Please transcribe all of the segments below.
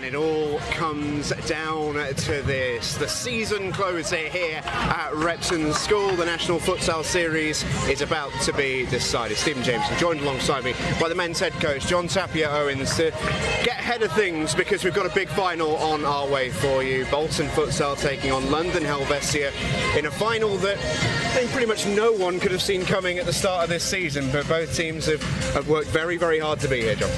it all comes down to this. The season closer here at Repton School. The National Futsal Series is about to be decided. Stephen Jameson joined alongside me by the men's head coach John Tapia-Owens to get ahead of things, because we've got a big final on our way for you. Bolton Futsal taking on London Helvecia in a final that I think pretty much no one could have seen coming at the start of this season, but both teams have worked very, very hard to be here, John.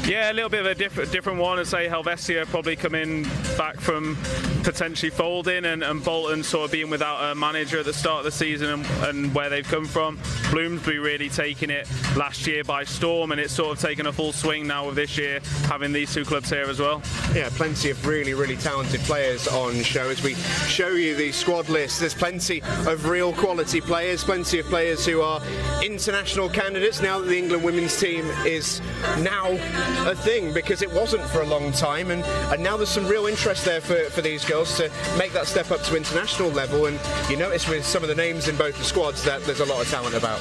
Yeah, a little bit of a different one. I'd say Helvecia probably coming back from potentially folding, and Bolton sort of being without a manager at the start of the season, and where they've come from. Bloomsbury really taking it last year by storm, and it's sort of taken a full swing now with this year having these two clubs here as well. Yeah, plenty of really, really talented players on show. As we show you the squad list, there's plenty of real quality players, plenty of players who are international candidates now that the England women's team is now a thing, because it wasn't for a long time, and now there's some real interest there for these girls to make that step up to international level. And you notice with some of the names in both the squads that there's a lot of talent about.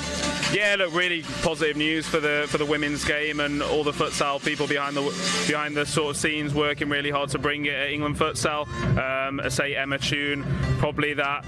Yeah, look, really positive news for the women's game, and all the futsal people behind the sort of scenes working really hard to bring it at England Futsal. I say Emma Toon, probably that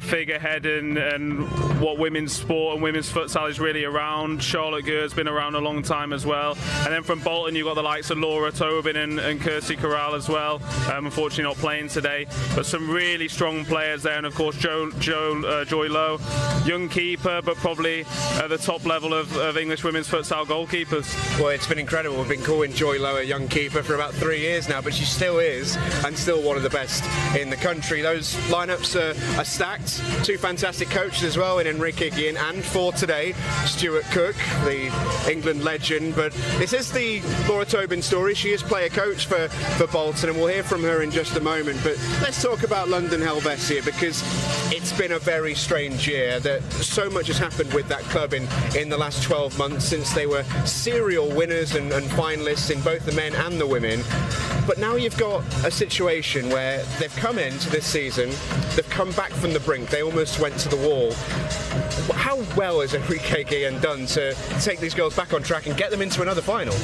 figurehead and what women's sport and women's futsal is really around. Charlotte Gurr's been around a long time as well. And then from Bolton, you've got the likes of Laura Tobin and Kirsty Corral as well. Unfortunately not playing today, but some really strong players there. And of course Joy Lowe, young keeper, but probably at the top level of English women's futsal goalkeepers. Well, it's been incredible. We've been calling Joy Lowe a young keeper for about 3 years now, but she still is, and still one of the best in the country. Those lineups are stacked. Two fantastic coaches as well in Enrique Guillen, and for today, Stuart Cook, the England legend. But this is the Laura Tobin story. She is player coach for Bolton, and we'll hear from her in just a moment. But let's talk about London Helvecia, because it's been a very strange year. That so much has happened with that club in the last 12 months, since they were serial winners and finalists in both the men and the women. But now you've got a situation where they've come into this season, they've come back from the brink, they almost went to the wall. How well has Enrique Guillen done to take these girls back on track and get them into another final?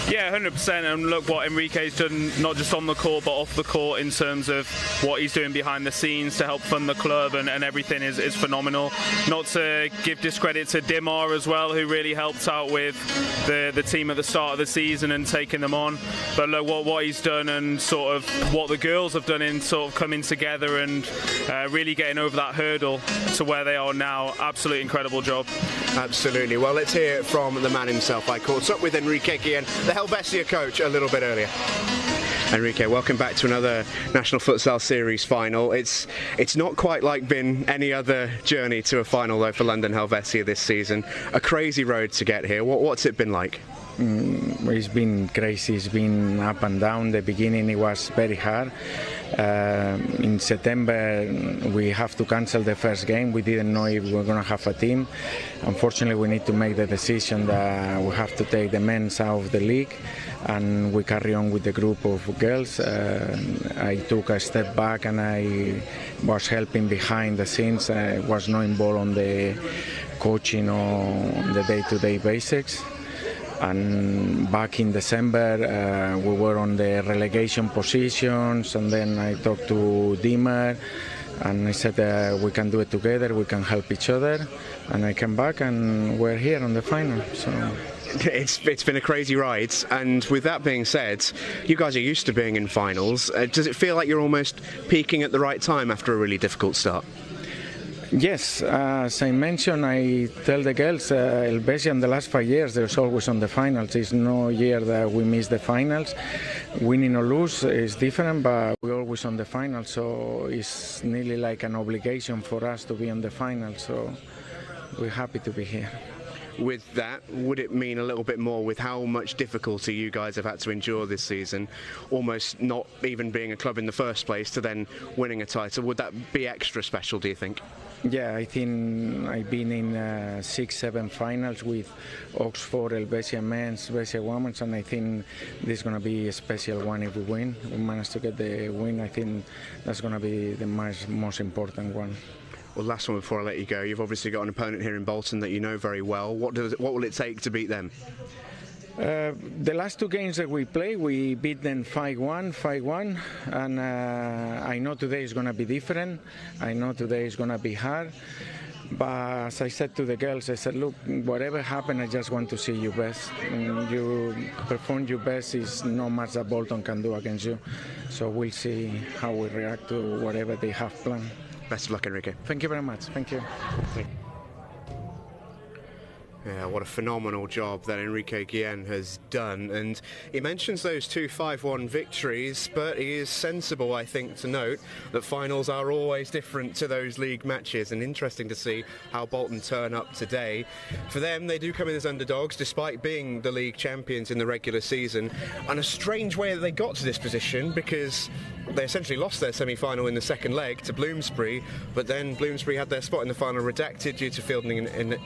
Yeah, 100%. And look what Enrique's done, not just on the court but off the court, in terms of what he's doing behind the scenes to help fund the club, and everything is phenomenal. Not to give discredit to Dimar as well, who really helped out with the team at the start of the season and taking them on. But look what he's done, and sort of what the girls have done in sort of coming together and really getting over that hurdle to where they are now. Absolutely incredible job. Absolutely. Well, let's hear from the man himself. I caught up with Enrique Guillen, the Helvecia coach, a little bit earlier. Enrique, welcome back to another National Futsal Series final. It's not quite like been any other journey to a final though for London Helvecia this season. A crazy road to get here. What's it been like? It's been crazy. It's been up and down. The beginning it was very hard. In September we have to cancel the first game. We didn't know if we were going to have a team. Unfortunately, we need to make the decision that we have to take the men's out of the league, and we carry on with the group of girls. I took a step back and I was helping behind the scenes. I was not involved on the coaching or on the day-to-day basics. And back in December we were on the relegation positions, and then I talked to Dimar and I said we can do it together, we can help each other, and I came back and we're here on the final. So it's been a crazy ride, and with that being said, you guys are used to being in finals. Does it feel like you're almost peaking at the right time after a really difficult start? Yes, as I mentioned, I tell the girls, Helvecia in the last 5 years, they're always on the finals. It's no year that we miss the finals. Winning or lose is different, but we're always on the finals, so it's nearly like an obligation for us to be on the finals, so we're happy to be here. With that, would it mean a little bit more with how much difficulty you guys have had to endure this season, almost not even being a club in the first place to then winning a title? Would that be extra special, do you think? Yeah, I think I've been in 6-7 finals with Oxford, Helvecia men's, Helvecia women's, and I think this is going to be a special one if we win. We manage to get the win. I think that's going to be the most important one. Well, last one before I let you go. You've obviously got an opponent here in Bolton that you know very well. What will it take to beat them? The last two games that we played, we beat them 5-1, and I know today is going to be different. I know today is going to be hard. But as I said to the girls, I said, look, whatever happens, I just want to see you best. And you perform your best is not much that Bolton can do against you. So we'll see how we react to whatever they have planned. Best of luck, Enrique. Thank you very much. Thank you. Yeah, what a phenomenal job that Enrique Guillen has done. And he mentions those two 5-1 victories, but he is sensible, I think, to note that finals are always different to those league matches, and interesting to see how Bolton turn up today. For them, they do come in as underdogs, despite being the league champions in the regular season, and a strange way that they got to this position, because they essentially lost their semi-final in the second leg to Bloomsbury, but then Bloomsbury had their spot in the final redacted due to fielding an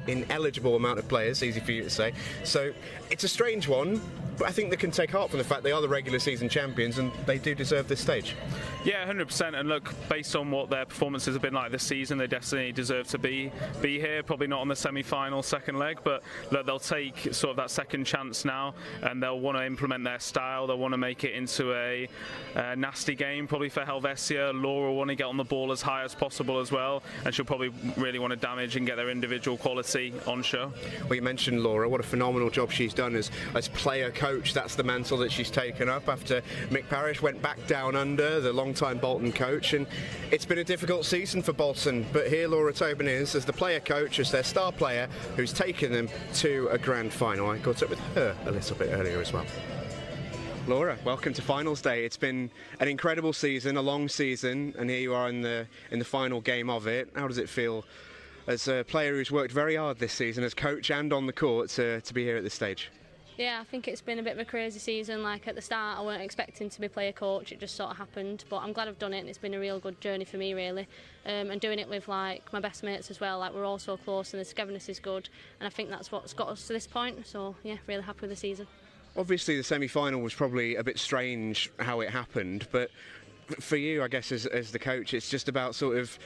ineligible amount of players, easy for you to say. So it's a strange one, but I think they can take heart from the fact they are the regular season champions and they do deserve this stage. Yeah, 100%. And look, based on what their performances have been like this season, they definitely deserve to be here. Probably not on the semi-final second leg, but look, they'll take sort of that second chance now, and they'll want to implement their style. They'll want to make it into a nasty game, probably for Helvecia. Laura will want to get on the ball as high as possible as well, and she'll probably really want to damage and get their individual quality on show. Well, you mentioned Laura. What a phenomenal job she's done as player coach. That's the mantle that she's taken up after Mick Parrish went back down under, the long-time Bolton coach, and it's been a difficult season for Bolton, but here Laura Tobin is as the player coach, as their star player who's taken them to a grand final. I caught up with her a little bit earlier as well. Laura, welcome to finals day. It's been an incredible season, a long season, and here you are in the final game of it. How does it feel as a player who's worked very hard this season as coach and on the court to be here at this stage? Yeah, I think it's been a bit of a crazy season. Like at the start I weren't expecting to be player coach, it just sort of happened, but I'm glad I've done it and it's been a real good journey for me really, and doing it with like my best mates as well. Like we're all so close and the togetherness is good, and I think that's what's got us to this point. So yeah, really happy with the season. Obviously the semi-final was probably a bit strange how it happened, but for you, I guess as the coach, it's just about sort of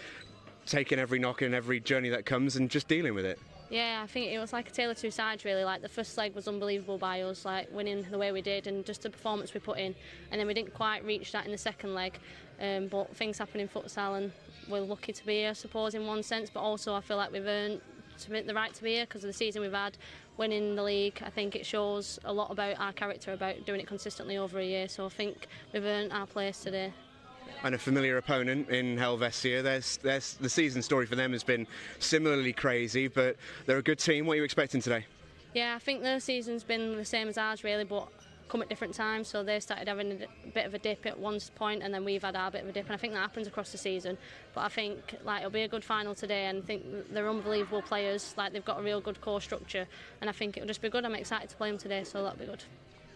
taking every knock and every journey that comes and just dealing with it. Yeah, I think it was like a tale of two sides really. Like the first leg was unbelievable by us, like winning the way we did and just the performance we put in, and then we didn't quite reach that in the second leg, but things happen in futsal and we're lucky to be here, I suppose, in one sense, but also I feel like we've earned the right to be here because of the season we've had, winning the league. I think it shows a lot about our character, about doing it consistently over a year, so I think we've earned our place today. And a familiar opponent in Helvecia. There's the season story for them has been similarly crazy, but they're a good team. What are you expecting today? Yeah, I think their season's been the same as ours really, but come at different times. So they started having a bit of a dip at one point, and then we've had our bit of a dip, and I think that happens across the season. But I think like it'll be a good final today, and I think they're unbelievable players. Like they've got a real good core structure, and I think it'll just be good. I'm excited to play them today, so that'll be good.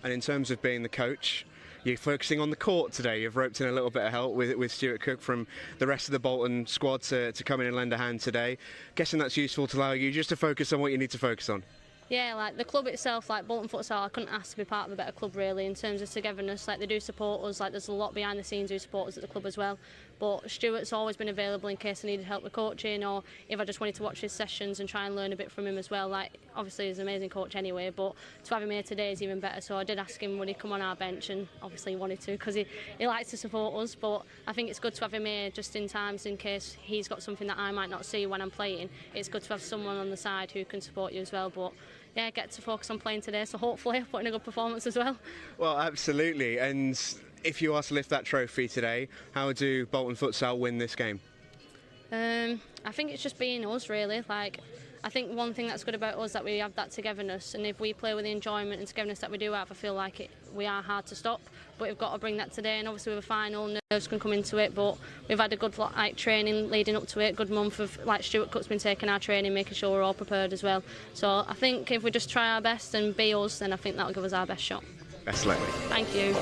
And in terms of being the coach, you're focusing on the court today. You've roped in a little bit of help with Stuart Cook from the rest of the Bolton squad to come in and lend a hand today. Guessing that's useful to allow you just to focus on what you need to focus on. Yeah, like the club itself, like Bolton Futsal, I couldn't ask to be part of a better club really in terms of togetherness. Like they do support us, like there's a lot behind the scenes who support us at the club as well. But Stuart's always been available in case I needed help with coaching, or if I just wanted to watch his sessions and try and learn a bit from him as well. Like obviously he's an amazing coach anyway, but to have him here today is even better. So I did ask him would he come on our bench, and obviously he wanted to because he likes to support us. But I think it's good to have him here just in times in case he's got something that I might not see when I'm playing. It's good to have someone on the side who can support you as well. But yeah, get to focus on playing today, so hopefully I put in a good performance as well. Well, absolutely. And if you are to lift that trophy today, how do Bolton Futsal win this game? I think it's just being us really. Like I think one thing that's good about us that we have that togetherness, and if we play with the enjoyment and togetherness that we do have, I feel like we are hard to stop. But we've got to bring that today, and obviously with a final, nerves can come into it. But we've had a good training leading up to it, good month of Stuart Cook's been taking our training, making sure we're all prepared as well. So I think if we just try our best and be us, then I think that'll give us our best shot. Best luck. Thank you.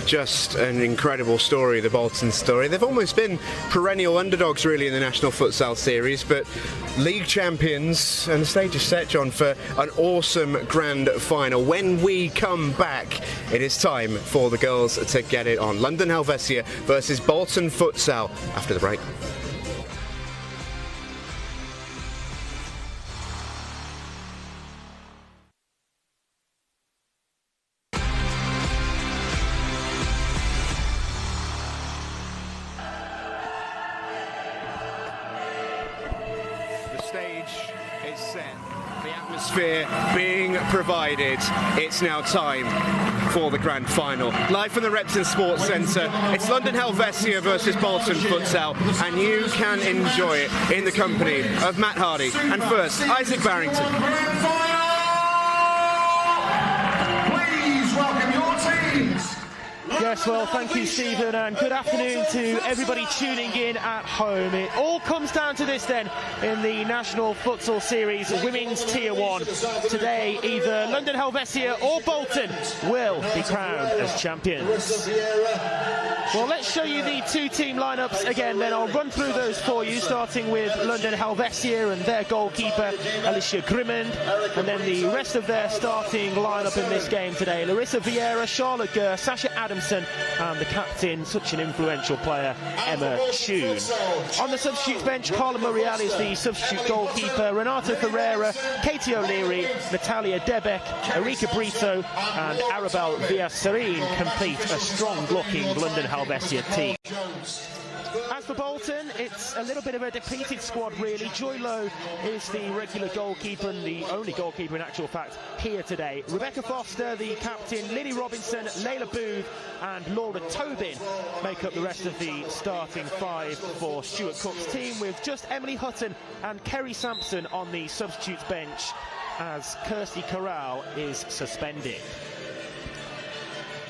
Just an incredible story, the Bolton story. They've almost been perennial underdogs really in the National Futsal Series, but league champions, and the stage is set, John, for an awesome grand final. When we come back, it is time for the girls to get it on. London Helvecia versus Bolton Futsal after the break. atmosphere being provided. It's now time for the grand final. Live from the Repton Sports Centre, it's London Helvecia versus Bolton futsal, and you can enjoy it in the company of Matt Hardy and first Isaac Barrington. Please welcome your teams. Yes, well, thank you, Stephen, and good afternoon to everybody tuning in at home. It all comes down to this, then, in the National Futsal Series Women's Tier 1. Today, either London Helvecia or Bolton will be crowned as champions. Well, let's show you the two-team lineups again, then I'll run through those for you, starting with London Helvecia and their goalkeeper, Alicia Grimmond, and then the rest of their starting lineup in this game today. Larissa Vieira, Charlotte Gurr, Sasha Adamson, and the captain, such an influential player, Emma Chune. On the substitutes bench, Carla Muriel is the substitute goalkeeper, Renata Ferreira, Katie O'Leary, Natalia Debeck, Erika Brito, and Arabelle Villaserin complete a strong-looking London Helvecia team. As for Bolton, it's a little bit of a depleted squad, really. Joy Lowe is the regular goalkeeper and the only goalkeeper in actual fact here today. Rebecca Foster, the captain, Lily Robinson, Layla Booth and Laura Tobin make up the rest of the starting five for Stuart Cook's team, with just Emily Hutton and Kerry Sampson on the substitutes bench as Kirsty Corral is suspended.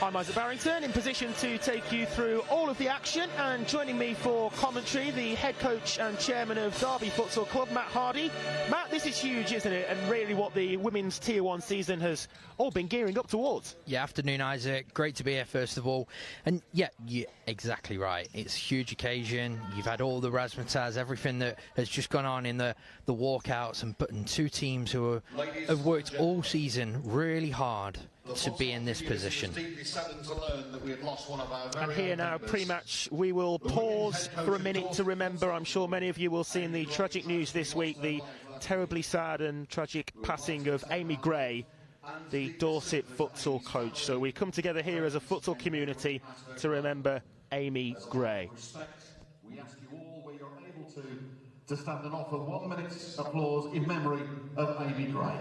I'm Isaac Barrington, in position to take you through all of the action, and joining me for commentary, the head coach and chairman of Derby Futsal Club, Matt Hardy. Matt, this is huge, isn't it? And really what the women's Tier 1 season has all been gearing up towards. Yeah, afternoon, Isaac. Great to be here, first of all. And yeah, you're exactly right. It's a huge occasion. You've had all the razzmatazz, everything that has just gone on in the walkouts, and two teams who have worked all season really hard to be in this position. And here now, pre-match, we will pause for a minute to remember. I'm sure many of you will see in the tragic news this week the terribly sad and tragic passing of Amy Gray, the Dorset futsal coach. So we come together here as a futsal community to remember Amy Gray. We ask you all, where you're able to stand and offer 1 minute's applause in memory of Amy Gray.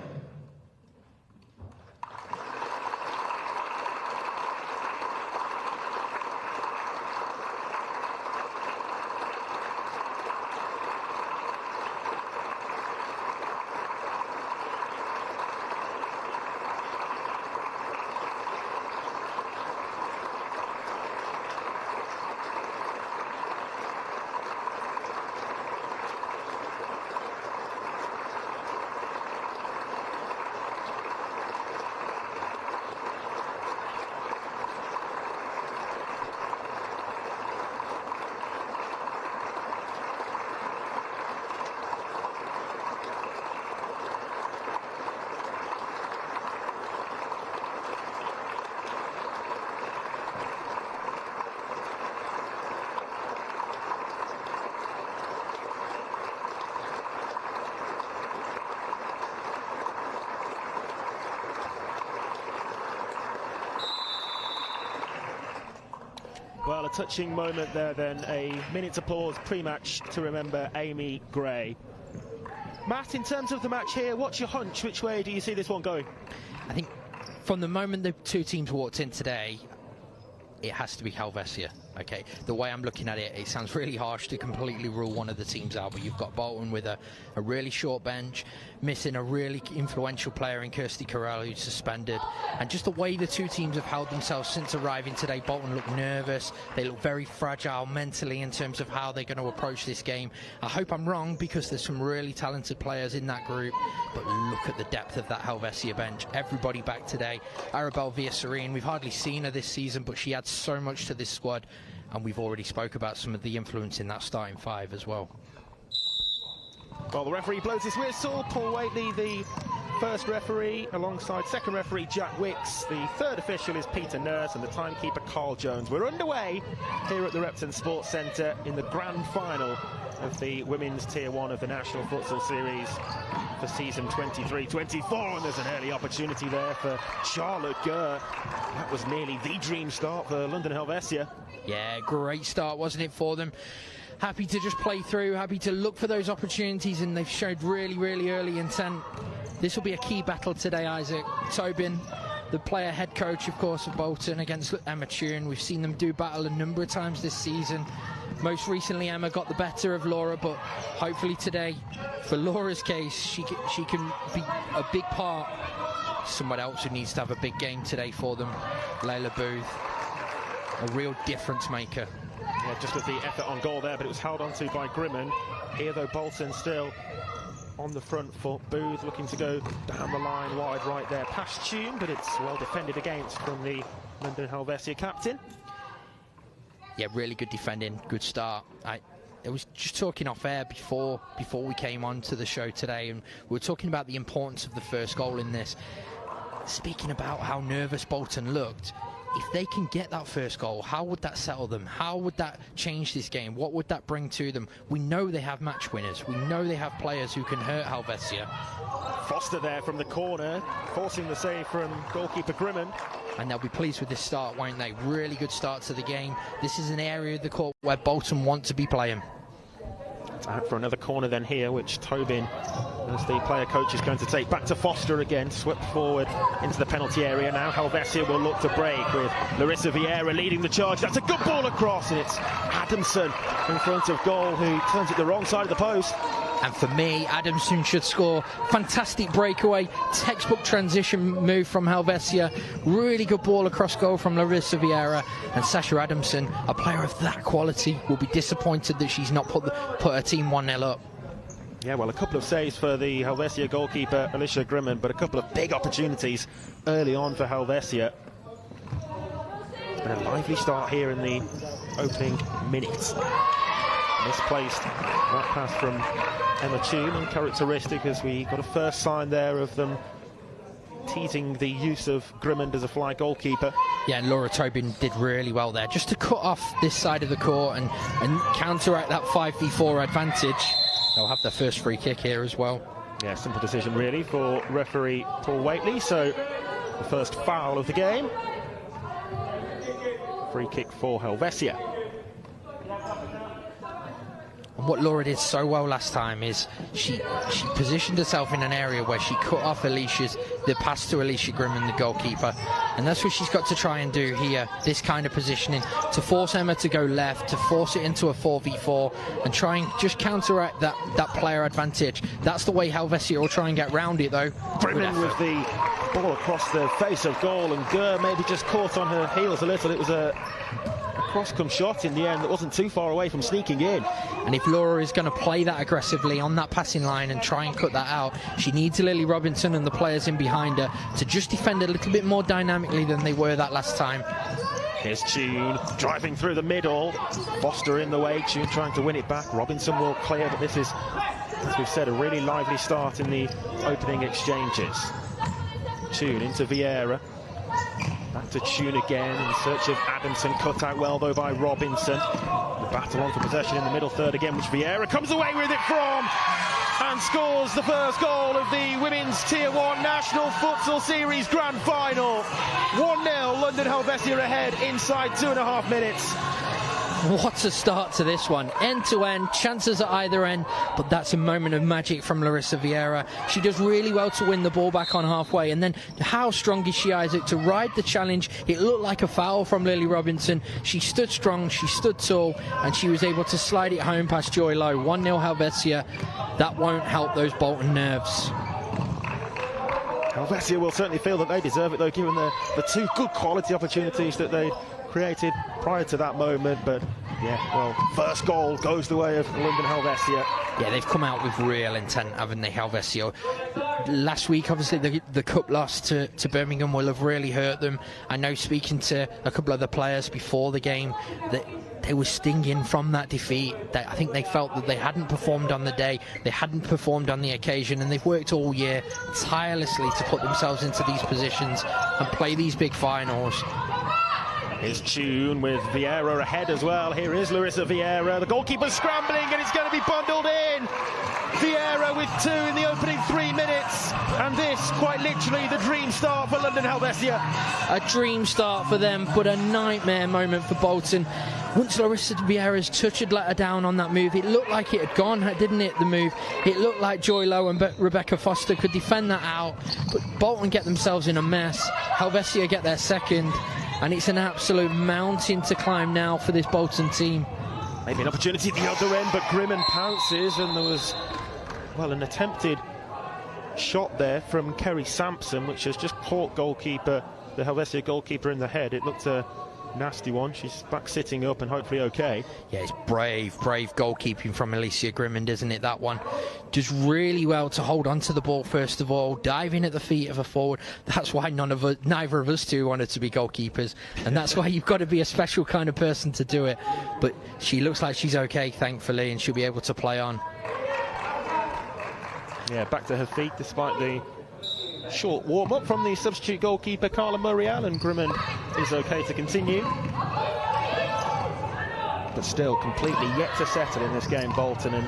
Well, a touching moment there then, a minute's applause pre-match to remember Amy Gray. Matt, in terms of the match here, what's your hunch? Which way do you see this one going? I think from the moment the two teams walked in today, it has to be Helvecia. Okay, the way I'm looking at it, it sounds really harsh to completely rule one of the teams out, but you've got Bolton with a really short bench, missing a really influential player in Kirsty Corral, who's suspended, and just the way the two teams have held themselves since arriving today. Bolton look nervous, they look very fragile mentally in terms of how they're going to approach this game. I hope I'm wrong, because there's some really talented players in that group, but look at the depth of that Helvecia bench. Everybody back today. Arabelle Villaserin, we've hardly seen her this season, but she adds so much to this squad. And we've already spoke about some of the influence in that starting five as well. Well, the referee blows his whistle. Paul Waitley, the first referee, alongside second referee Jack Wicks. The third official is Peter Nurse, and the timekeeper Carl Jones. We're underway here at the Repton Sports Centre in the grand final of the Women's Tier 1 of the National Futsal Series for season 23-24, and there's an early opportunity there for Charlotte Gurr. That was nearly the dream start for London Helvecia. Yeah, great start, wasn't it, for them? Happy to just play through, happy to look for those opportunities, and they've showed really, really early intent. this will be a key battle today, Isaac. Tobin, the player head coach, of course, of Bolton, against Emma Tune. We've seen them do battle a number of times this season. Most recently, Emma got the better of Laura, but hopefully today, for Laura's case, she can be a big part. Someone else who needs to have a big game today for them, Layla Booth, a real difference maker. Yeah, just with the effort on goal there, but it was held onto by Grimond. Here, though, Bolton still on the front foot. Booth looking to go down the line wide right there past Tune, but it's well defended against from the London Helvecia captain. Yeah, really good defending, good start. I was just talking off air before we came on to the show today, and we were talking about the importance of the first goal in this. Speaking about how nervous Bolton looked, if they can get that first goal, how would that settle them? How would that change this game? What would that bring to them? We know they have match winners. We know they have players who can hurt Helvecia. Foster there from the corner, forcing the save from goalkeeper Grimond. And they'll be pleased with this start, won't they? Really good start to the game. This is an area of the court where Bolton want to be playing. Out for another corner then here, which Tobin, as the player coach, is going to take back to Foster again, swept forward into the penalty area. Now Helvecia will look to break with Larissa Vieira leading the charge. That's a good ball across, and it's Adamson in front of goal, who turns it the wrong side of the post. And for me, Adamson should score. Fantastic breakaway, textbook transition move from Helvecia. Really good ball across goal from Larissa Vieira. And Sasha Adamson, a player of that quality, will be disappointed that she's not put her team 1-0 up. Yeah, well, a couple of saves for the Helvecia goalkeeper, Alicia Grimond, but a couple of big opportunities early on for Helvecia. It's been a lively start here in the opening minutes. Misplaced that pass from Emma Tune, uncharacteristic, as we got a first sign there of them teasing the use of Grimond as a fly goalkeeper. Yeah, and Laura Tobin did really well there, just to cut off this side of the court and counteract that 5v4 advantage. They'll have their first free kick here as well. Yeah, simple decision really for referee Paul Waitley. So the first foul of the game. Free kick for Helvecia. And what Laura did so well last time is she positioned herself in an area where she cut off the pass to Alicia Grimond, the goalkeeper, and that's what she's got to try and do here, this kind of positioning, to force Emma to go left, to force it into a 4v4 and try and just counteract that player advantage. That's the way Helvecia will try and get round it, though. Grimond with the ball across the face of goal, and Gurr maybe just caught on her heels a little. It was a cross-come shot in the end that wasn't too far away from sneaking in. And if Laura is going to play that aggressively on that passing line and try and cut that out, she needs Lily Robinson and the players in behind her to just defend a little bit more dynamically than they were that last time. Here's Tune driving through the middle. Foster in the way, Tune trying to win it back. Robinson will clear, but this is, as we've said, a really lively start in the opening exchanges. Tune into Vieira. Back to Tune again in search of Adamson, cut out well though by Robinson. The battle on for possession in the middle third again, which Vieira comes away with it from and scores the first goal of the Women's Tier 1 National Futsal Series Grand Final. 1-0, London Helvecia ahead inside 2.5 minutes. What a start to this one. End to end, chances at either end, but that's a moment of magic from Larissa Vieira. She does really well to win the ball back on halfway, and then how strong is she, Isaac, to ride the challenge? It looked like a foul from Lily Robinson. She stood strong, she stood tall, and she was able to slide it home past Joy Lowe. 1-0 Helvecia. That won't help those Bolton nerves. Helvecia will certainly feel that they deserve it, though, given the two good quality opportunities that they created prior to that moment. But yeah, well, first goal goes the way of London Helvecia. Yeah, they've come out with real intent, haven't they, Helvecia? Last week, obviously, the cup loss to Birmingham will have really hurt them. I know, speaking to a couple of the players before the game, that they were stinging from that defeat. I think they felt that they hadn't performed on the day, they hadn't performed on the occasion, and they've worked all year tirelessly to put themselves into these positions and play these big finals. Here's Tune with Vieira ahead as well. Here is Larissa Vieira. The goalkeeper's scrambling and it's going to be bundled in. Vieira with 2 in the opening 3 minutes. And this, quite literally, the dream start for London Helvecia. A dream start for them, but a nightmare moment for Bolton. once Larissa Vieira's touch had let her down on that move, it looked like it had gone, didn't it, the move? It looked like Joy Lowe and Rebecca Foster could defend that out, but Bolton get themselves in a mess. Helvecia get their second, and it's an absolute mountain to climb now for this Bolton team. Maybe an opportunity at the other end, but Grimmen pounces, and there was, well, an attempted shot there from Kerry Sampson, which has just caught the Helvecia goalkeeper in the head. It looked a nasty one. She's back sitting up and hopefully okay. Yeah, it's brave goalkeeping from Alicia Grimond, isn't it, that one? Does really well to hold on to the ball first of all, dive in at the feet of a forward. That's why neither of us two wanted to be goalkeepers, and that's why you've got to be a special kind of person to do it. But she looks like she's okay, thankfully, and she'll be able to play on. Yeah, back to her feet despite the short warm-up from the substitute goalkeeper Carla Muriel, and Grimond is okay to continue. But still completely yet to settle in this game, Bolton, and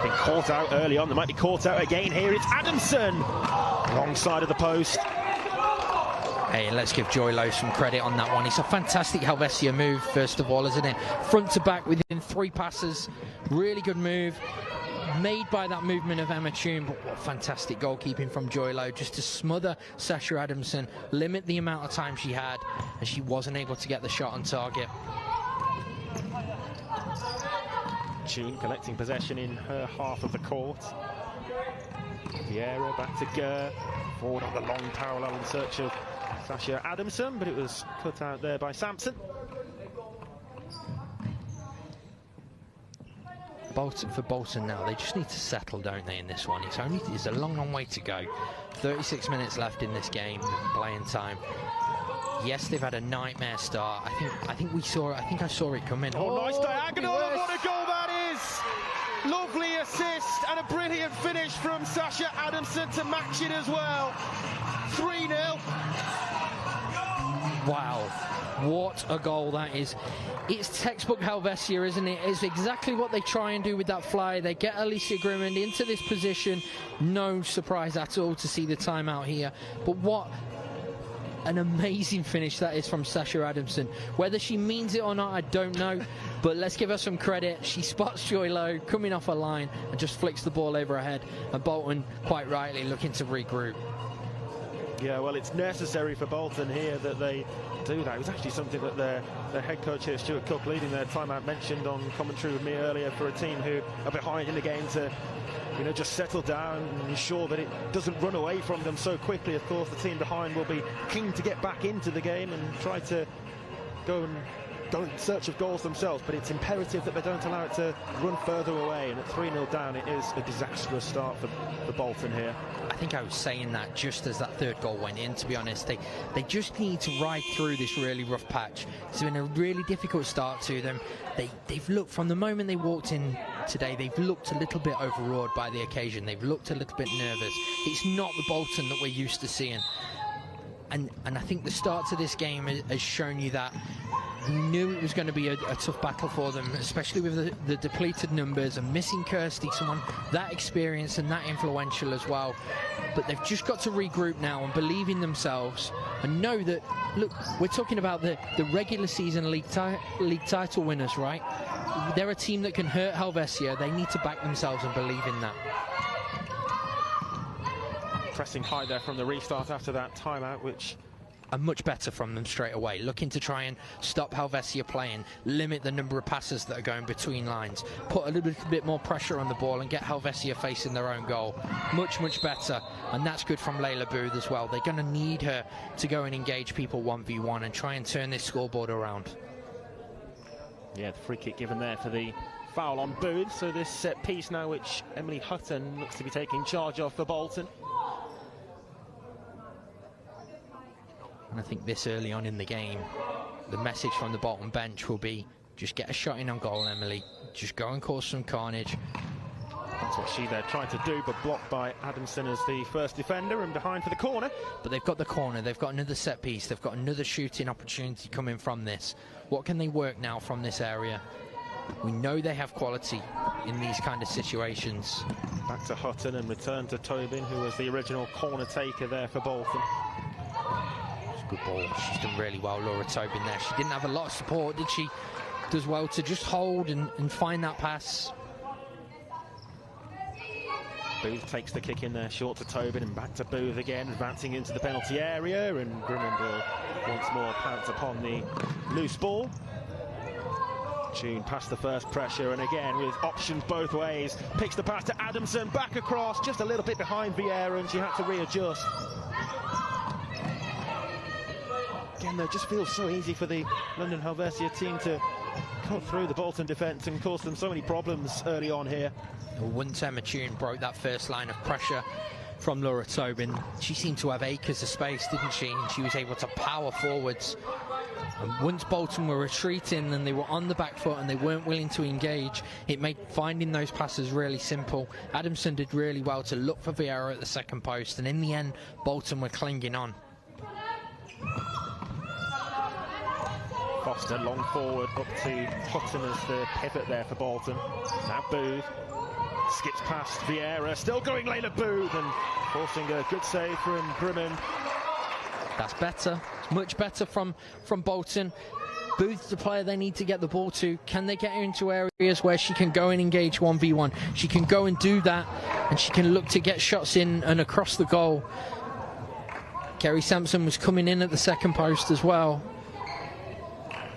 been caught out early on. They might be caught out again here. It's Adamson! Wrong side of the post. Hey, let's give Joy Lowe some credit on that one. It's a fantastic Helvecia move, first of all, isn't it? Front to back within 3 passes. Really good move. Made by that movement of Emma Toon, but what fantastic goalkeeping from Joy Lowe, just to smother Sasha Adamson, limit the amount of time she had, and she wasn't able to get the shot on target. Toon collecting possession in her half of the court. Vieira back to Gurr, forward on the long parallel in search of Sasha Adamson, but it was cut out there by Sampson. For Bolton now, they just need to settle, don't they, in this one? It's a long way to go. 36 minutes left in this game, playing time. Yes, they've had a nightmare start. I think I saw it coming. Oh, nice diagonal, and what a goal that is! Lovely assist and a brilliant finish from Sasha Adamson to match it as well. 3-0. Wow. What a goal that is. It's textbook Helvecia, isn't it? It's exactly what they try and do with that fly. They get Alicia Grimond into this position. No surprise at all to see the timeout here. But what an amazing finish that is from Sasha Adamson. Whether she means it or not, I don't know. But let's give her some credit. She spots Joy Lowe coming off a line and just flicks the ball over her head. And Bolton, quite rightly, looking to regroup. Yeah, well, it's necessary for Bolton here that they do that. It was actually something that their head coach here, Stuart Cook, leading their timeout, mentioned on commentary with me earlier, for a team who are behind in the game to, you know, just settle down and ensure that it doesn't run away from them so quickly. Of course, the team behind will be keen to get back into the game and try to go in search of goals themselves, but it's imperative that they don't allow it to run further away, and at 3-0 down it is a disastrous start for Bolton here. I think I was saying that just as that third goal went in, to be honest. They just need to ride through this really rough patch. It's been a really difficult start to them. They've looked, from the moment they walked in today, they've looked a little bit overawed by the occasion. They've looked a little bit nervous. It's not the Bolton that we're used to seeing. And I think the start to this game has shown you that. We knew it was going to be a tough battle for them, especially with the depleted numbers and missing Kirsty, someone that experienced and that influential as well. But they've just got to regroup now and believe in themselves and know that, look, we're talking about the regular season league title winners, right? They're a team that can hurt Helvecia. They need to back themselves and believe in that. Pressing high there from the restart after that timeout, which... are much better from them straight away, looking to try and stop Helvecia playing, limit the number of passes that are going between lines, put a little bit more pressure on the ball and get Helvecia facing their own goal. Much better, and that's good from Layla Booth as well. They're going to need her to go and engage people 1v1 and try and turn this scoreboard around. Yeah, the free kick given there for the foul on Booth, so this set piece now which Emily Hutton looks to be taking charge of for Bolton. And I think this early on in the game, the message from the Bolton bench will be, just get a shot in on goal, Emily. Just go and cause some carnage. That's what she there tried to do, but blocked by Adamson as the first defender and behind for the corner. But they've got the corner, they've got another set piece, they've got another shooting opportunity coming from this. What can they work now from this area? We know they have quality in these kind of situations. Back to Hutton and return to Tobin, who was the original corner taker there for Bolton. Good ball. She's done really well, Laura Tobin there. She didn't have a lot of support, did she? does well to just hold and find that pass. Booth takes the kick in there, short to Tobin and back to Booth again, advancing into the penalty area, and Grimond will once more pounce upon the loose ball. Tune past the first pressure, and again with options both ways, picks the pass to Adamson, back across, just a little bit behind Vieira, and she had to readjust. Again though, it just feels so easy for the London Helvecia team to cut through the Bolton defence and cause them so many problems early on here. Once Emma Tune broke that first line of pressure from Laura Tobin, she seemed to have acres of space, didn't she? And she was able to power forwards. And once Bolton were retreating and they were on the back foot and they weren't willing to engage, it made finding those passes really simple. Adamson did really well to look for Vieira at the second post, and in the end, Bolton were clinging on. Foster long forward up to Hutton as the pivot there for Bolton. Now Booth skips past Vieira, still going Layla Booth, and forcing a good save from Grimond. That's better. It's much better from Bolton. Booth's the player they need to get the ball to. Can they get her into areas where she can go and engage 1v1? She can go and do that, and she can look to get shots in and across the goal. Kerry Sampson was coming in at the second post as well.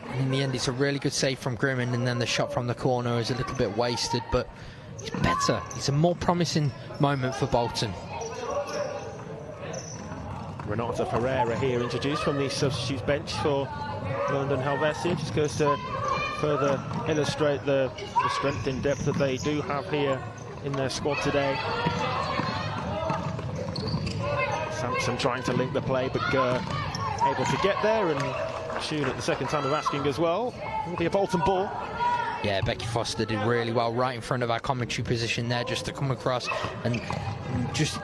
And in the end, it's a really good save from Grimond, and then the shot from the corner is a little bit wasted, but it's better. It's a more promising moment for Bolton. Renata Ferreira here introduced from the substitutes bench for London Helvecia. Just goes to further illustrate the strength in depth that they do have here in their squad today. Sampson trying to link the play, but able to get there, and Tune at the second time of asking as well. It'll be a Bolton ball. Yeah, Becky Foster did really well right in front of our commentary position there, just to come across and just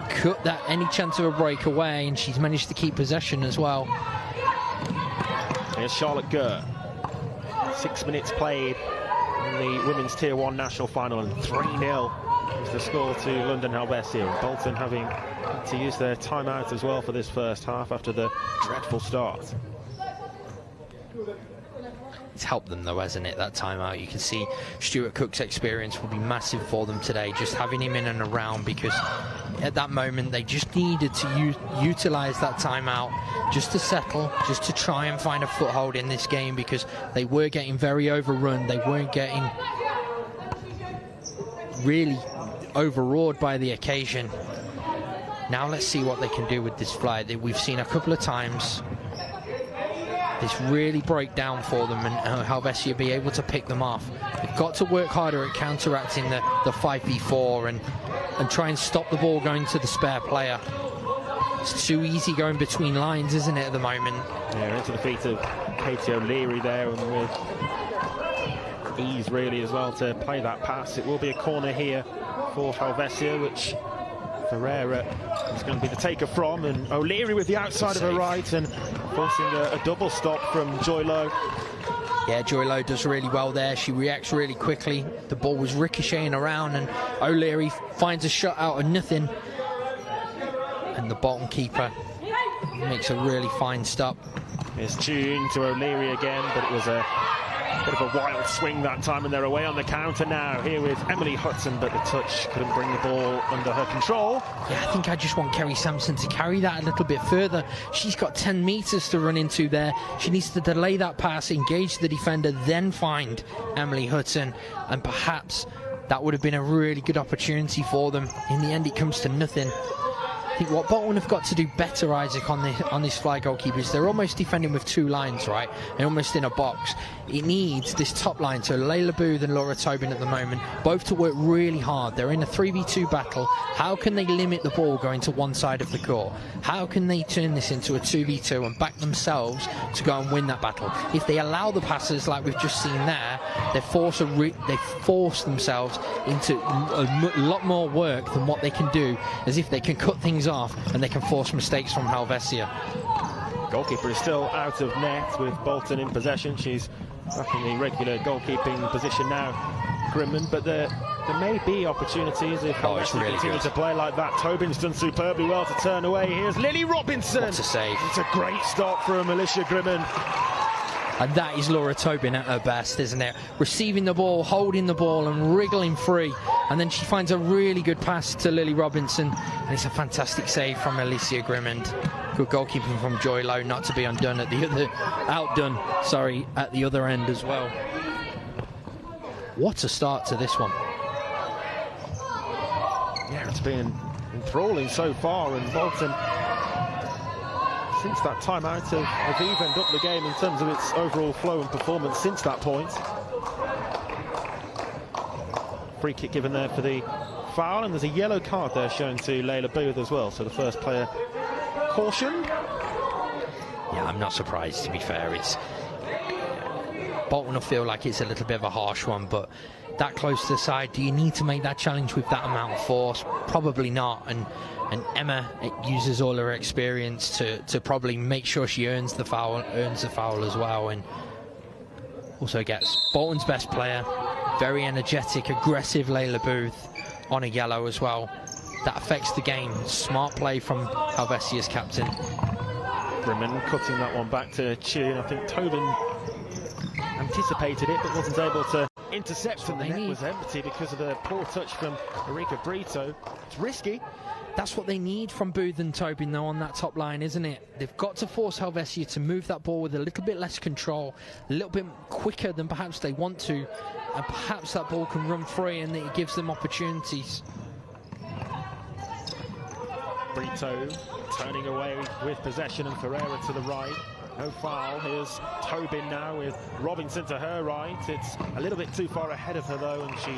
cut that any chance of a break away, and she's managed to keep possession as well. Here's Charlotte Gurr. 6 minutes played in the Women's Tier 1 National Final, and 3-0 is the score to London Helvecia. Bolton having to use their timeout as well for this first half after the dreadful start. It's helped them though, hasn't it, that timeout? You can see Stuart Cook's experience will be massive for them today, just having him in and around, because at that moment they just needed to utilise that timeout just to settle, just to try and find a foothold in this game, because they were getting very overrun. They weren't getting really overawed by the occasion. Now let's see what they can do with this fly. We've seen a couple of times this really break down for them, and Helvecia be able to pick them off. They've got to work harder at counteracting the 5v4 and try and stop the ball going to the spare player. It's too easy going between lines, isn't it, at the moment? Yeah, into the feet of Katie O'Leary there, and with ease really as well to play that pass. It will be a corner here for Helvecia, which Ferreira is going to be the taker from, and O'Leary with the outside of her right, and forcing a double stop from Joy Lowe. Yeah, Joy Lowe does really well there. She reacts really quickly. The ball was ricocheting around, and O'Leary finds a shot out of nothing. And the Bolton keeper makes a really fine stop. Here's Tune to O'Leary again, but it was a bit of a wild swing that time, and they're away on the counter now. Here with Emily Hudson, but the touch couldn't bring the ball under her control. Yeah, I think I just want Kerry Sampson to carry that a little bit further. She's got 10 metres to run into there. She needs to delay that pass, engage the defender, then find Emily Hudson, and perhaps that would have been a really good opportunity for them. In the end, it comes to nothing. I think what Bolton have got to do better, Isaac, on this fly goalkeeper is they're almost defending with two lines, right? They're almost in a box. It needs this top line, so Layla Booth and Laura Tobin at the moment, both to work really hard. They're in a 3v2 battle. How can they limit the ball going to one side of the court? How can they turn this into a 2v2 and back themselves to go and win that battle? If they allow the passes like we've just seen there, they force themselves into a lot more work than what they can do, as if they can cut things off and they can force mistakes from Helvecia. Goalkeeper is still out of net with Bolton in possession. She's back in the regular goalkeeping position now, Grimond, but there may be opportunities if Helvecia really continue to play like that. Tobin's done superbly well to turn away. Here's Lily Robinson. What a save. It's a great stop from Alicia Grimond. And that is Laura Tobin at her best, isn't it? Receiving the ball, holding the ball and wriggling free. And then she finds a really good pass to Lily Robinson. And it's a fantastic save from Alicia Grimmond. Good goalkeeping from Joy Lowe, not to be outdone at the other end as well. What a start to this one. Yeah, it's been enthralling so far, and Bolton, since that time out, have evened up the game in terms of its overall flow and performance since that point. Free kick given there for the foul, and there's a yellow card there shown to Layla Booth as well, so the first player cautioned. Yeah, I'm not surprised, to be fair. It's Bolton will feel like it's a little bit of a harsh one, but that close to the side, do you need to make that challenge with that amount of force? Probably not. And Emma uses all her experience to probably make sure she earns the foul as well, and also gets Bolton's best player, very energetic, aggressive Layla Booth on a yellow as well. That affects the game. Smart play from Helvecia's captain. Brimman cutting that one back to Tune. I think Tobin anticipated it but wasn't able to intercept, and the net was empty because of a poor touch from Erika Brito. It's risky. That's what they need from Booth and Tobin, though, on that top line, isn't it? They've got to force Helvecia to move that ball with a little bit less control, a little bit quicker than perhaps they want to, and perhaps that ball can run free and it gives them opportunities. Brito turning away with possession, and Ferreira to the right. No foul. Here's Tobin now with Robinson to her right. It's a little bit too far ahead of her though, and she,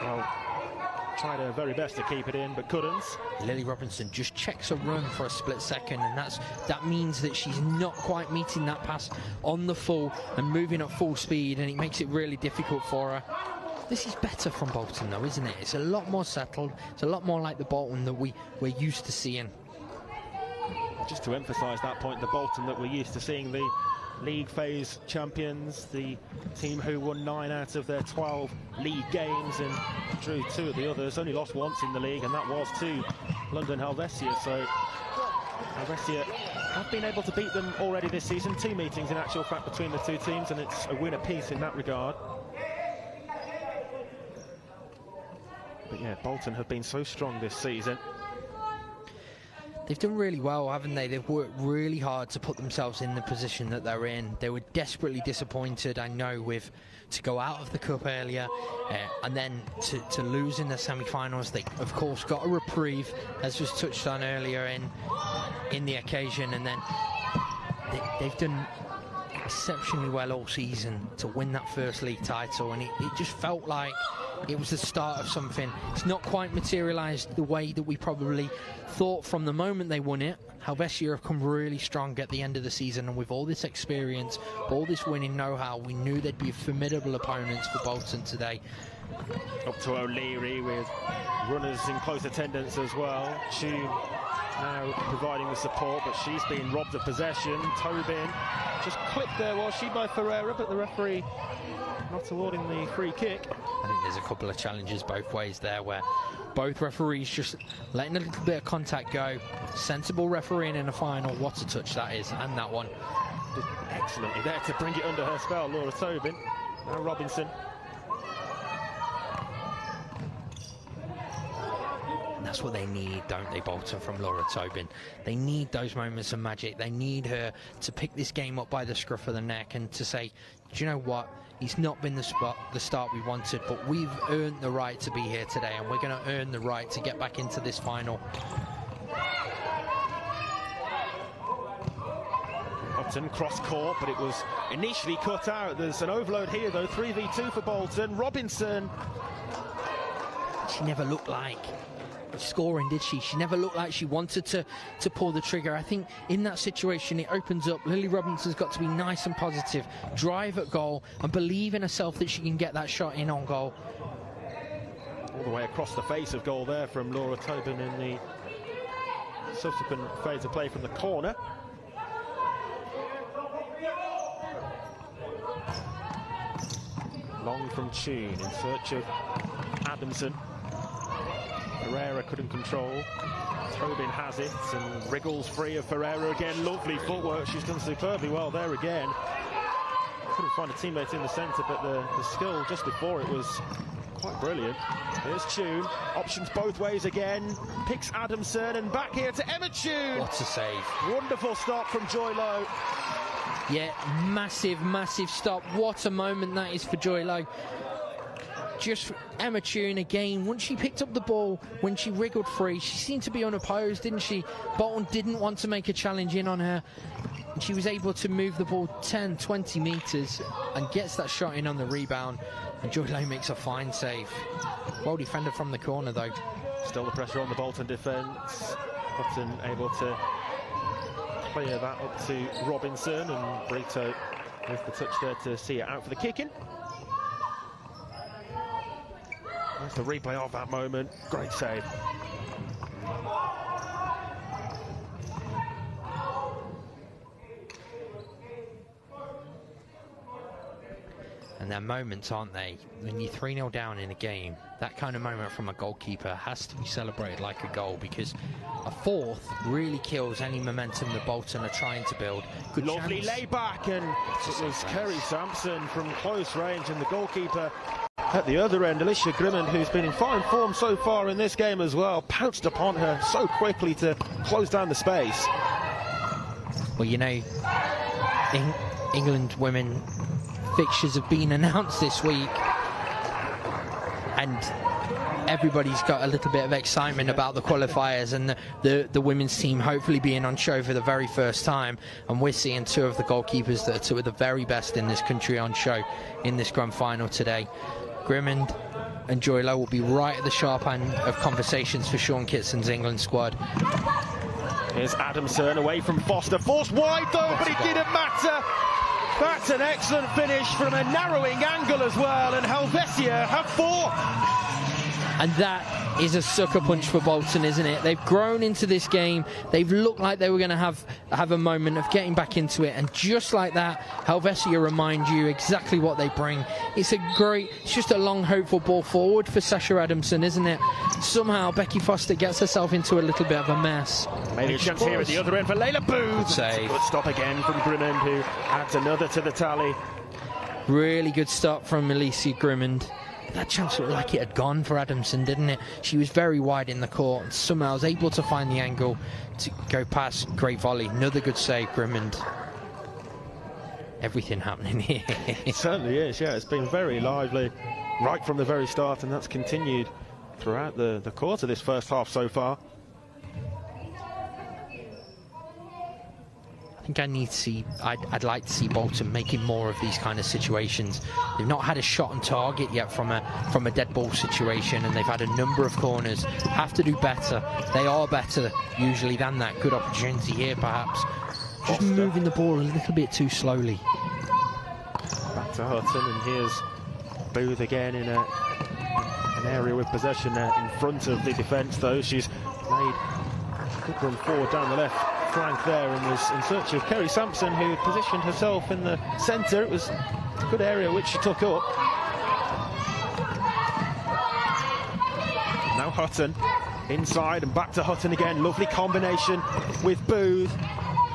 well, tried her very best to keep it in but couldn't. Lily Robinson just checks a run for a split second, and that means that she's not quite meeting that pass on the full and moving at full speed, and it makes it really difficult for her. This is better from Bolton though, isn't it? It's a lot more settled. It's a lot more like the Bolton that we're used to seeing. Just to emphasise that point, the Bolton that we're used to seeing, the league phase champions, the team who won 9 out of their 12 league games and drew 2 of the others, only lost once in the league, and that was to London Helvecia. So Helvecia have been able to beat them already this season. 2 meetings in actual fact between the 2 teams, and it's a win apiece in that regard. But yeah, Bolton have been so strong this season. They've done really well, haven't they? They've worked really hard to put themselves in the position that they're in. They were desperately disappointed, I know, to go out of the cup earlier and then to lose in the semi-finals. They, of course, got a reprieve, as was touched on earlier in the occasion, and then they've done exceptionally well all season to win that first league title, and it just felt like it was the start of something. It's not quite materialised the way that we probably thought from the moment they won it. Helvecia have come really strong at the end of the season, and with all this experience, all this winning know-how, we knew they'd be formidable opponents for Bolton today. Up to O'Leary with runners in close attendance as well. Tune now providing the support, but she's been robbed of possession. Tobin just clipped there, was she, by Ferreira, but the referee not awarding the free kick. I think there's a couple of challenges both ways there, where both referees just letting a little bit of contact go. Sensible refereeing in a final. What a touch that is, and that one. Did excellently there to bring it under her spell, Laura Tobin. Now Robinson. And that's what they need, don't they, Bolton, from Laura Tobin? They need those moments of magic. They need her to pick this game up by the scruff of the neck and to say, do you know what? It's not been the start we wanted, but we've earned the right to be here today, and we're going to earn the right to get back into this final. Upton cross court, but it was initially cut out. There's an overload here, though. 3v2 for Bolton. Robinson. She never looked like scoring, did she? She never looked like she wanted to pull the trigger. I think in that situation it opens up. Lily Robinson's got to be nice and positive, drive at goal and believe in herself that she can get that shot in on goal. All the way across the face of goal there from Laura Tobin in the subsequent phase of play from the corner. Long from Tune in search of Adamson. Ferreira couldn't control. Tobin has it and wriggles free of Ferreira again. Lovely footwork. She's done superbly well there again. Couldn't find a teammate in the centre, but the skill just before it was quite brilliant. Here's Tune, options both ways again, picks Adamson, and back here to Emma Tune. What a save. Wonderful stop from Joy Lowe. Yeah, massive stop. What a moment that is for Joy Lowe. Just Emma Tune again, once she picked up the ball, when she wriggled free, she seemed to be unopposed, didn't she? Bolton didn't want to make a challenge in on her. And she was able to move the ball 10, 20 metres and gets that shot in on the rebound. And Joy Lowe makes a fine save. Well defended from the corner, though. Still the pressure on the Bolton defence. Hutton able to clear that up to Robinson, and Brito with the touch there to see it out for the kick-in. There's the replay of that moment. Great save. And they're moments, aren't they? When you're 3-0 down in a game, that kind of moment from a goalkeeper has to be celebrated like a goal, because a fourth really kills any momentum that Bolton are trying to build. Good Lovely chance. lay back, and it was Kerry Sampson from close range, and the goalkeeper at the other end, Alicia Grimmond, who's been in fine form so far in this game as well, pounced upon her so quickly to close down the space. Well, you know, England women fixtures have been announced this week, and everybody's got a little bit of excitement about the qualifiers and the women's team hopefully being on show for the very first time. And we're seeing two of the goalkeepers that are two of the very best in this country on show in this grand final today. Grimmond and Joy Lowe will be right at the sharp end of conversations for Sean Kitson's England squad. Here's Adamson away from Foster, forced wide though, but it didn't matter. That's an excellent finish from a narrowing angle as well, and Helvecia have 4. And that is a sucker punch for Bolton, isn't it? They've grown into this game. They've looked like they were going to have a moment of getting back into it, and just like that, Helvecia remind you exactly what they bring. It's just a long, hopeful ball forward for Sasha Adamson, isn't it? Somehow Becky Foster gets herself into a little bit of a mess. Maybe a chance here at the other end for Layla Booth. Good stop again from Grimmond, who adds another to the tally. Really good stop from Alicia Grimmond. That chance looked like it had gone for Adamson, didn't it? She was very wide in the court and somehow was able to find the angle to go past. Great volley. Another good save, Grimmond. Everything happening here. It certainly is, yeah. It's been very lively right from the very start, and that's continued throughout the course of this first half so far. I think I'd like to see Bolton making more of these kind of situations. They've not had a shot on target yet from a dead ball situation, and they've had a number of corners. Have to do better. They are better usually than that. Good opportunity here, perhaps. Just moving the ball a little bit too slowly. Back to Hutton, and here's Booth again in an area with possession in front of the defence, though. She's made a good run forward down the left flank there, and was in search of Kerry Sampson, who positioned herself in the centre. It was a good area which she took up. Now Hutton inside, and back to Hutton again. Lovely combination with Booth.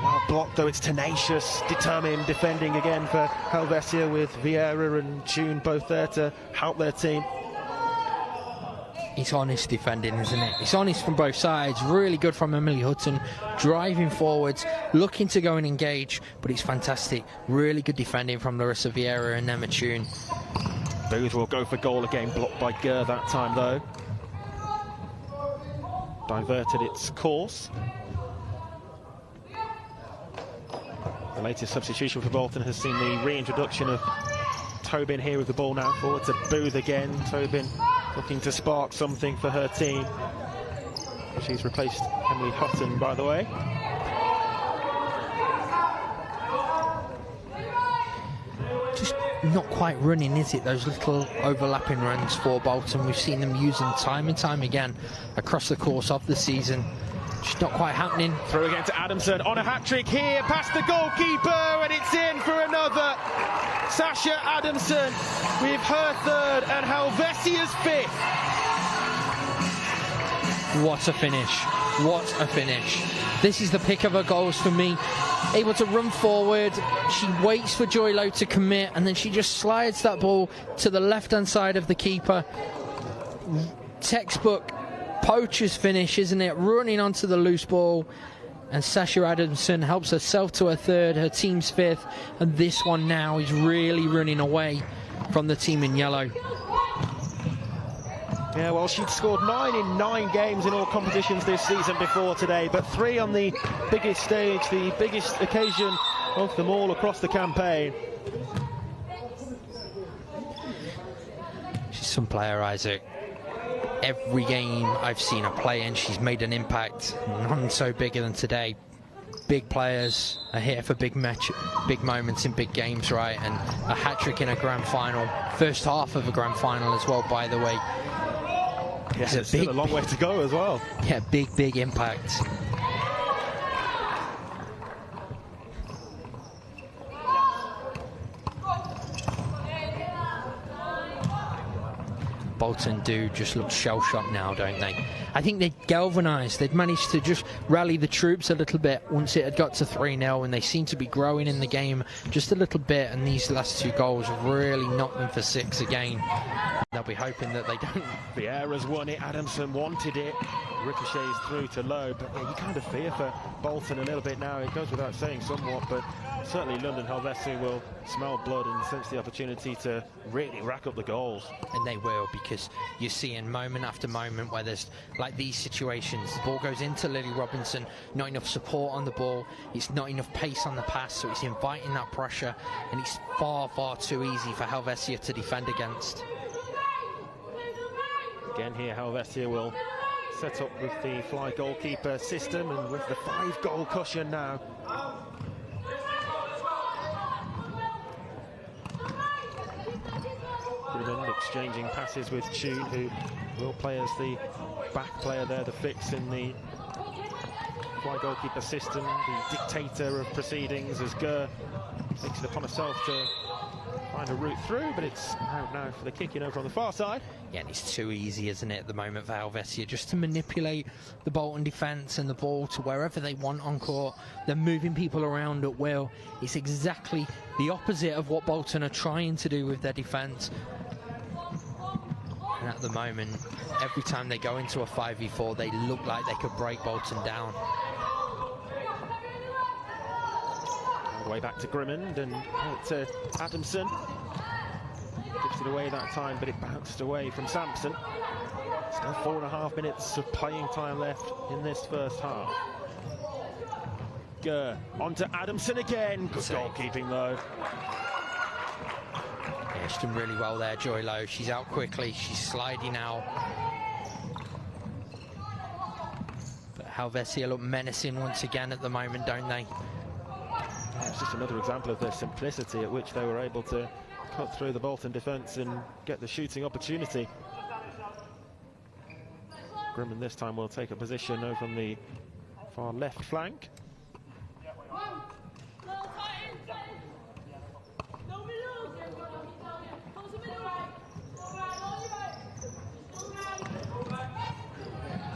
Well blocked though. It's tenacious, determined defending again for Helvecia, with Vieira and Tune both there to help their team. It's honest defending, isn't it? It's honest from both sides. Really good from Emily Hutton, driving forwards, looking to go and engage, but it's fantastic. Really good defending from Larissa Vieira and Emma Tune. Booth will go for goal again, blocked by Gurr that time though. Diverted its course. The latest substitution for Bolton has seen the reintroduction of Tobin here with the ball now forward to Booth again. Tobin looking to spark something for her team. She's replaced Emily Hutton, by the way. Just not quite running, is it? Those little overlapping runs for Bolton. We've seen them use them time and time again across the course of the season. Just not quite happening. Through again to Adamson on a hat-trick here, past the goalkeeper, and it's in for another. Sasha Adamson with her third and Helvecia's fifth. What a finish. What a finish. This is the pick of her goals for me. Able to run forward, she waits for Joy Lowe to commit, and then she just slides that ball to the left-hand side of the keeper. Textbook poacher's finish, isn't it? Running onto the loose ball, and Sasha Adamson helps herself to her third, her team's fifth, and this one now is really running away from the team in yellow. Yeah, well, she'd scored 9 in 9 games in all competitions this season before today, but 3 on the biggest stage, the biggest occasion of them all across the campaign. She's some player, Isaac. Every game I've seen her play in, she's made an impact. None so bigger than today. Big players are here for big moments in big games, right? And a hat-trick in a grand final. First half of a grand final as well, by the way. Yeah, it's still a long way to go as well. Yeah, big impact. Bolton do just look shell-shocked now, don't they? I think they galvanised. They'd managed to just rally the troops a little bit once it had got to 3-0, and they seem to be growing in the game just a little bit, and these last 2 goals really knocked them for 6 again. They'll be hoping that they don't. Vieira's won it, Adamson wanted it, ricochets through to Lowe, but yeah, you kind of fear for Bolton a little bit now. It goes without saying somewhat, but certainly London Helvecia will smell blood and sense the opportunity to really rack up the goals. And they will, because you're seeing moment after moment where there's like these situations. The ball goes into Lily Robinson, not enough support on the ball, it's not enough pace on the pass, so it's inviting that pressure, and it's far too easy for Helvecia to defend against. Again here, Helvecia will set up with the fly goalkeeper system and with the 5-goal cushion now. Grimmond exchanging passes with Tune, who will play as the back player there, the fix in the fly goalkeeper system, the dictator of proceedings, as Gurr takes it upon herself to find a route through, but it's out now for the kick in over on the far side. Yeah, and it's too easy, isn't it, at the moment for Helvecia, just to manipulate the Bolton defence and the ball to wherever they want on court. They're moving people around at will. It's exactly the opposite of what Bolton are trying to do with their defence. And at the moment, every time they go into a 5v4, they look like they could break Bolton down. All the way back to Grimmond and to Adamson. Gives it away that time, but it bounced away from Sampson. Still 4.5 minutes of playing time left in this first half. Gurr onto Adamson again. Good goalkeeping though. Yeah, she's done really well there, Joy Lowe. She's out quickly, she's sliding out. But Helvecia look menacing once again at the moment, don't they? Yeah, it's just another example of their simplicity at which they were able to cut through the Bolton defence and get the shooting opportunity. Grimmond this time will take a position over on the far left flank.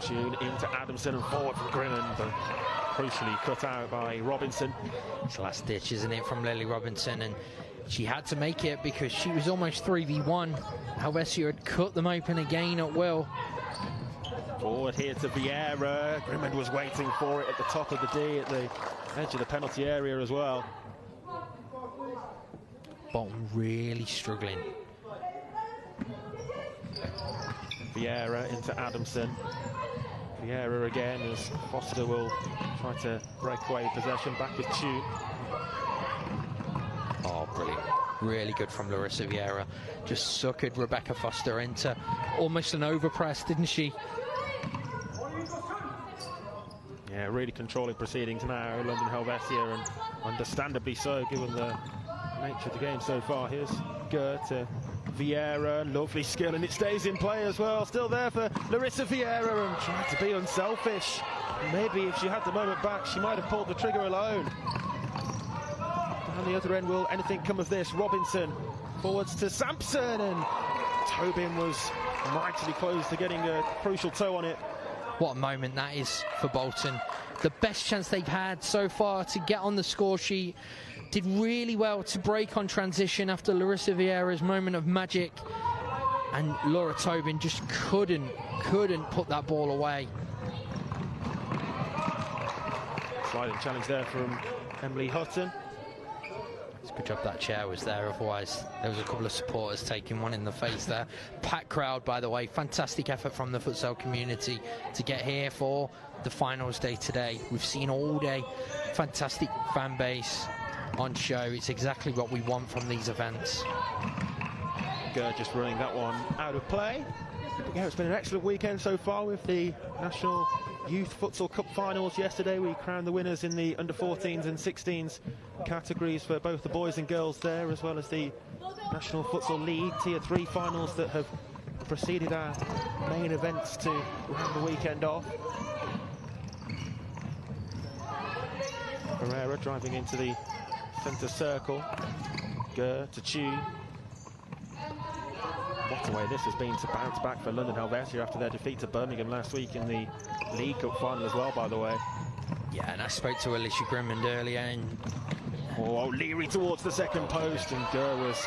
Tune into Adamson and forward from Grimmond, but crucially cut out by Robinson. It's last ditch, isn't it, from Lily Robinson, and she had to make it because she was almost 3v1. Helvecia had cut them open again at will. Forward here to Vieira. Grimmond was waiting for it at the top of the D, at the edge of the penalty area as well. Bolton really struggling. Vieira into Adamson. Vieira again as Foster will try to break away possession, back with Tune. Oh, brilliant. Really good from Larissa Vieira. Just suckered Rebecca Foster into almost an overpress, didn't she? Yeah, really controlling proceedings now, London Helvecia, and understandably so, given the nature of the game so far. Here's Gurr to Vieira, lovely skill, and it stays in play as well. Still there for Larissa Vieira, and trying to be unselfish. Maybe if she had the moment back, she might have pulled the trigger alone. Down the other end, will anything come of this? Robinson forwards to Sampson, and Tobin was mightily close to getting a crucial toe on it. what a moment that is for Bolton. The best chance they've had so far to get on the score sheet. Did really well to break on transition after Larissa Vieira's moment of magic. And Laura Tobin just couldn't put that ball away. Sliding challenge there from Emily Hutton. It's a good job that chair was there, otherwise there was a couple of supporters taking one in the face there. Packed crowd, by the way. Fantastic effort from the futsal community to get here for the finals day today. We've seen all day fantastic fan base on show. It's exactly what we want from these events. Gurr just running that one out of play. But yeah, it's been an excellent weekend so far with the National Youth Futsal Cup finals. Yesterday we crowned the winners in the under-14s and 16s categories for both the boys and girls there, as well as the National Futsal League Tier 3 finals that have preceded our main events to round the weekend off. Pereira driving into the centre circle. Gurr to Chu. What a way this has been to bounce back for London Helvecia after their defeat to Birmingham last week in the League Cup final as well, by the way. Yeah, and I spoke to Alicia Grimond earlier, and O'Leary towards the second post, and Gurr was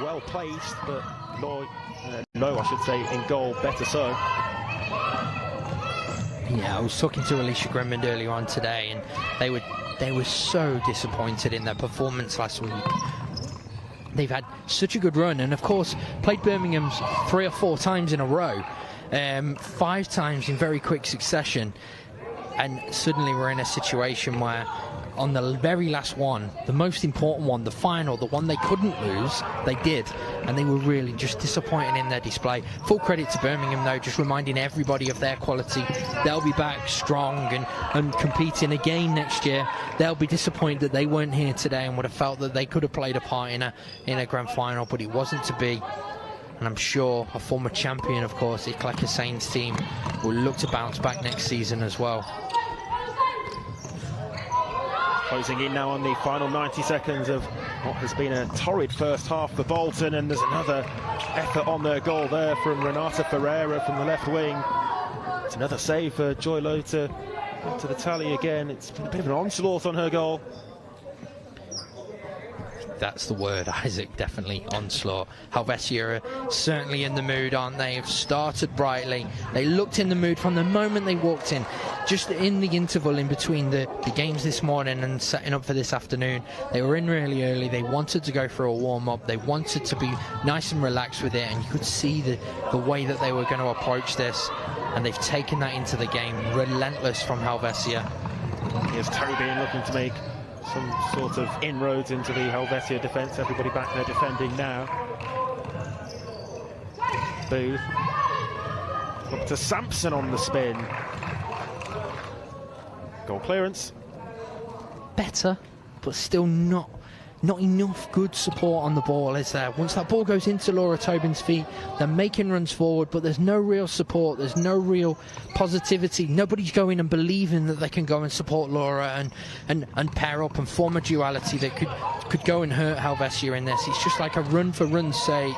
well placed, but low, I should say, in goal, better so. Yeah, I was talking to Alicia Grimond earlier on today, and they were so disappointed in their performance last week. They've had such a good run, and of course played Birmingham's 3 or 4 times in a row, 5 times in very quick succession, and suddenly we're in a situation where on the very last one, the most important one, the final, the one they couldn't lose, they did, and they were really just disappointed in their display. Full credit to Birmingham though, just reminding everybody of their quality. They'll be back strong and competing again next year. They'll be disappointed that they weren't here today and would have felt that they could have played a part in a grand final, but it wasn't to be. And I'm sure a former champion, of course, Iqbal Hussein's team will look to bounce back next season as well. Closing in now on the final 90 seconds of what has been a torrid first half for Bolton, and there's another effort on their goal there from Renata Ferreira from the left wing. It's another save for Joy Lowe to add to the tally again. It's been a bit of an onslaught on her goal. That's the word, Isaac, definitely onslaught. Helvecia are certainly in the mood, aren't they? Have started brightly. They looked in the mood from the moment they walked in. Just in the interval in between the games this morning and setting up for this afternoon, they were in really early. They wanted to go for a warm-up. They wanted to be nice and relaxed with it, and you could see the way that they were going to approach this, and they've taken that into the game. Relentless from Helvecia. Here's Tobin looking to make some sort of inroads into the Helvecia defence. Everybody back there defending now. Booth. Up to Sampson on the spin. Goal clearance. Better, but still not enough good support on the ball, is there? Once that ball goes into Laura Tobin's feet, they're making runs forward, but there's no real support, there's no real positivity. Nobody's going and believing that they can go and support Laura and pair up and form a duality that could go and hurt Helvecia in this. It's just like a run for run's sake.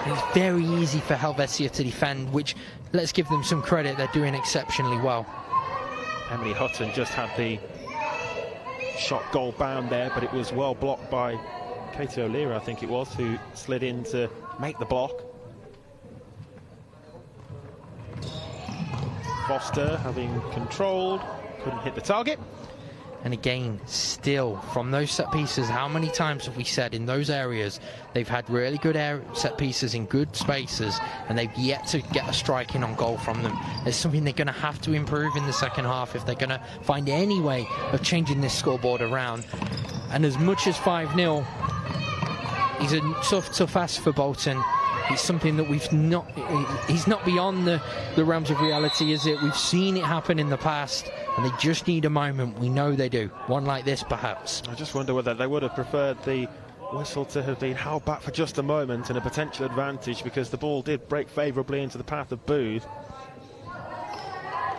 And it's very easy for Helvecia to defend, which, let's give them some credit, they're doing exceptionally well. Emily Hutton just had the shot goal bound there, but it was well blocked by Katie O'Leary, I think it was, who slid in to make the block. Foster having controlled, couldn't hit the target. And again, still, from those set pieces, how many times have we said in those areas they've had really good set pieces in good spaces, and they've yet to get a strike in on goal from them. It's something they're going to have to improve in the second half if they're going to find any way of changing this scoreboard around. And as much as 5-0 is a tough ask for Bolton, it's something that he's not beyond the realms of reality, is it? We've seen it happen in the past, and they just need a moment. We know they do. One like this, perhaps. I just wonder whether they would have preferred the whistle to have been held back for just a moment and a potential advantage, because the ball did break favourably into the path of Booth.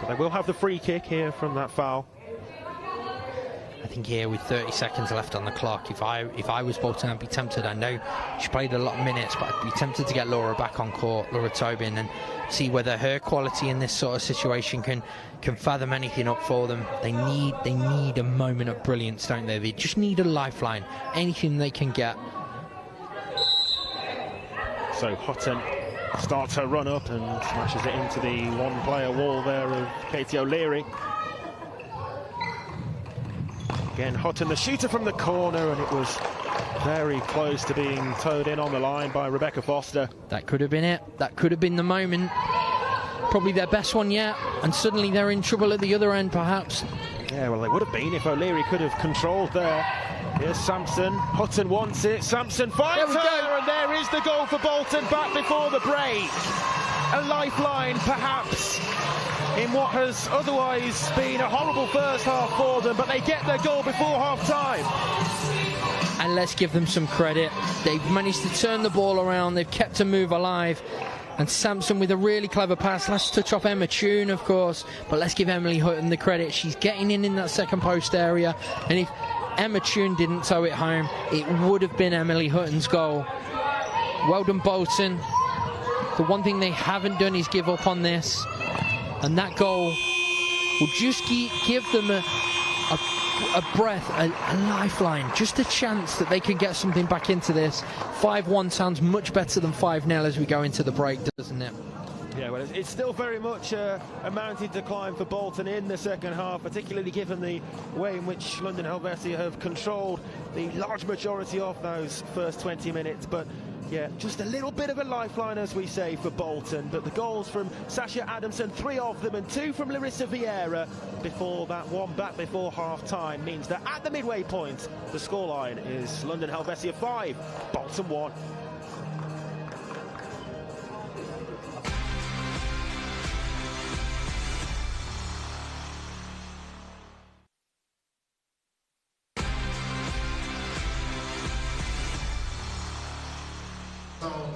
But they will have the free kick here from that foul. I think here with 30 seconds left on the clock, if I was Bolton, I'd be tempted. I know she played a lot of minutes, but I'd be tempted to get Laura back on court, Laura Tobin, and see whether her quality in this sort of situation can fathom anything up for them. They need a moment of brilliance, don't they? They just need a lifeline, anything they can get. So Hutton starts her run up and smashes it into the one-player wall there of Katie O'Leary. Again, Hutton, the shooter from the corner, and it was very close to being towed in on the line by Rebecca Foster. That could have been it. That could have been the moment. Probably their best one yet, and suddenly they're in trouble at the other end, perhaps. Yeah, well, they would have been if O'Leary could have controlled there. Here's Sampson. Hutton wants it. Sampson finds her, and there is the goal for Bolton back before the break. A lifeline, perhaps, in what has otherwise been a horrible first half for them, but they get their goal before half-time. And let's give them some credit. They've managed to turn the ball around. They've kept a move alive. And Sampson with a really clever pass. Let's touch off Emma Toon, of course, but let's give Emily Hutton the credit. She's getting in that second post area, and if Emma Toon didn't tow it home, it would have been Emily Hutton's goal. Well done, Bolton. The one thing they haven't done is give up on this, and that goal will just give them a breath, a lifeline, just a chance that they can get something back into this. 5-1 sounds much better than 5-0 as we go into the break, doesn't it? Yeah, well, it's still very much a mounting decline for Bolton in the second half, particularly given the way in which London Helvecia have controlled the large majority of those first 20 minutes. But yeah, just a little bit of a lifeline, as we say, for Bolton. But the goals from Sasha Adamson, 3 of them, and 2 from Larissa Vieira before that one back before half-time means that at the midway point, the scoreline is London Helvecia 5, Bolton 1.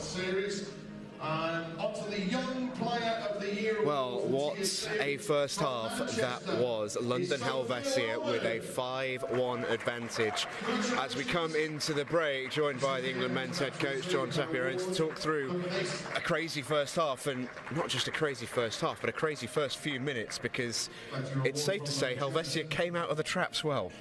Series, and onto the Young Player of the Year. Well, what a first half that was. London Helvecia with a 5-1 advantage. As we come into the break, joined by the England men's head coach John Tapia, to talk through a crazy first half, and not just a crazy first half, but a crazy first few minutes, because it's safe to say Helvecia came out of the traps well.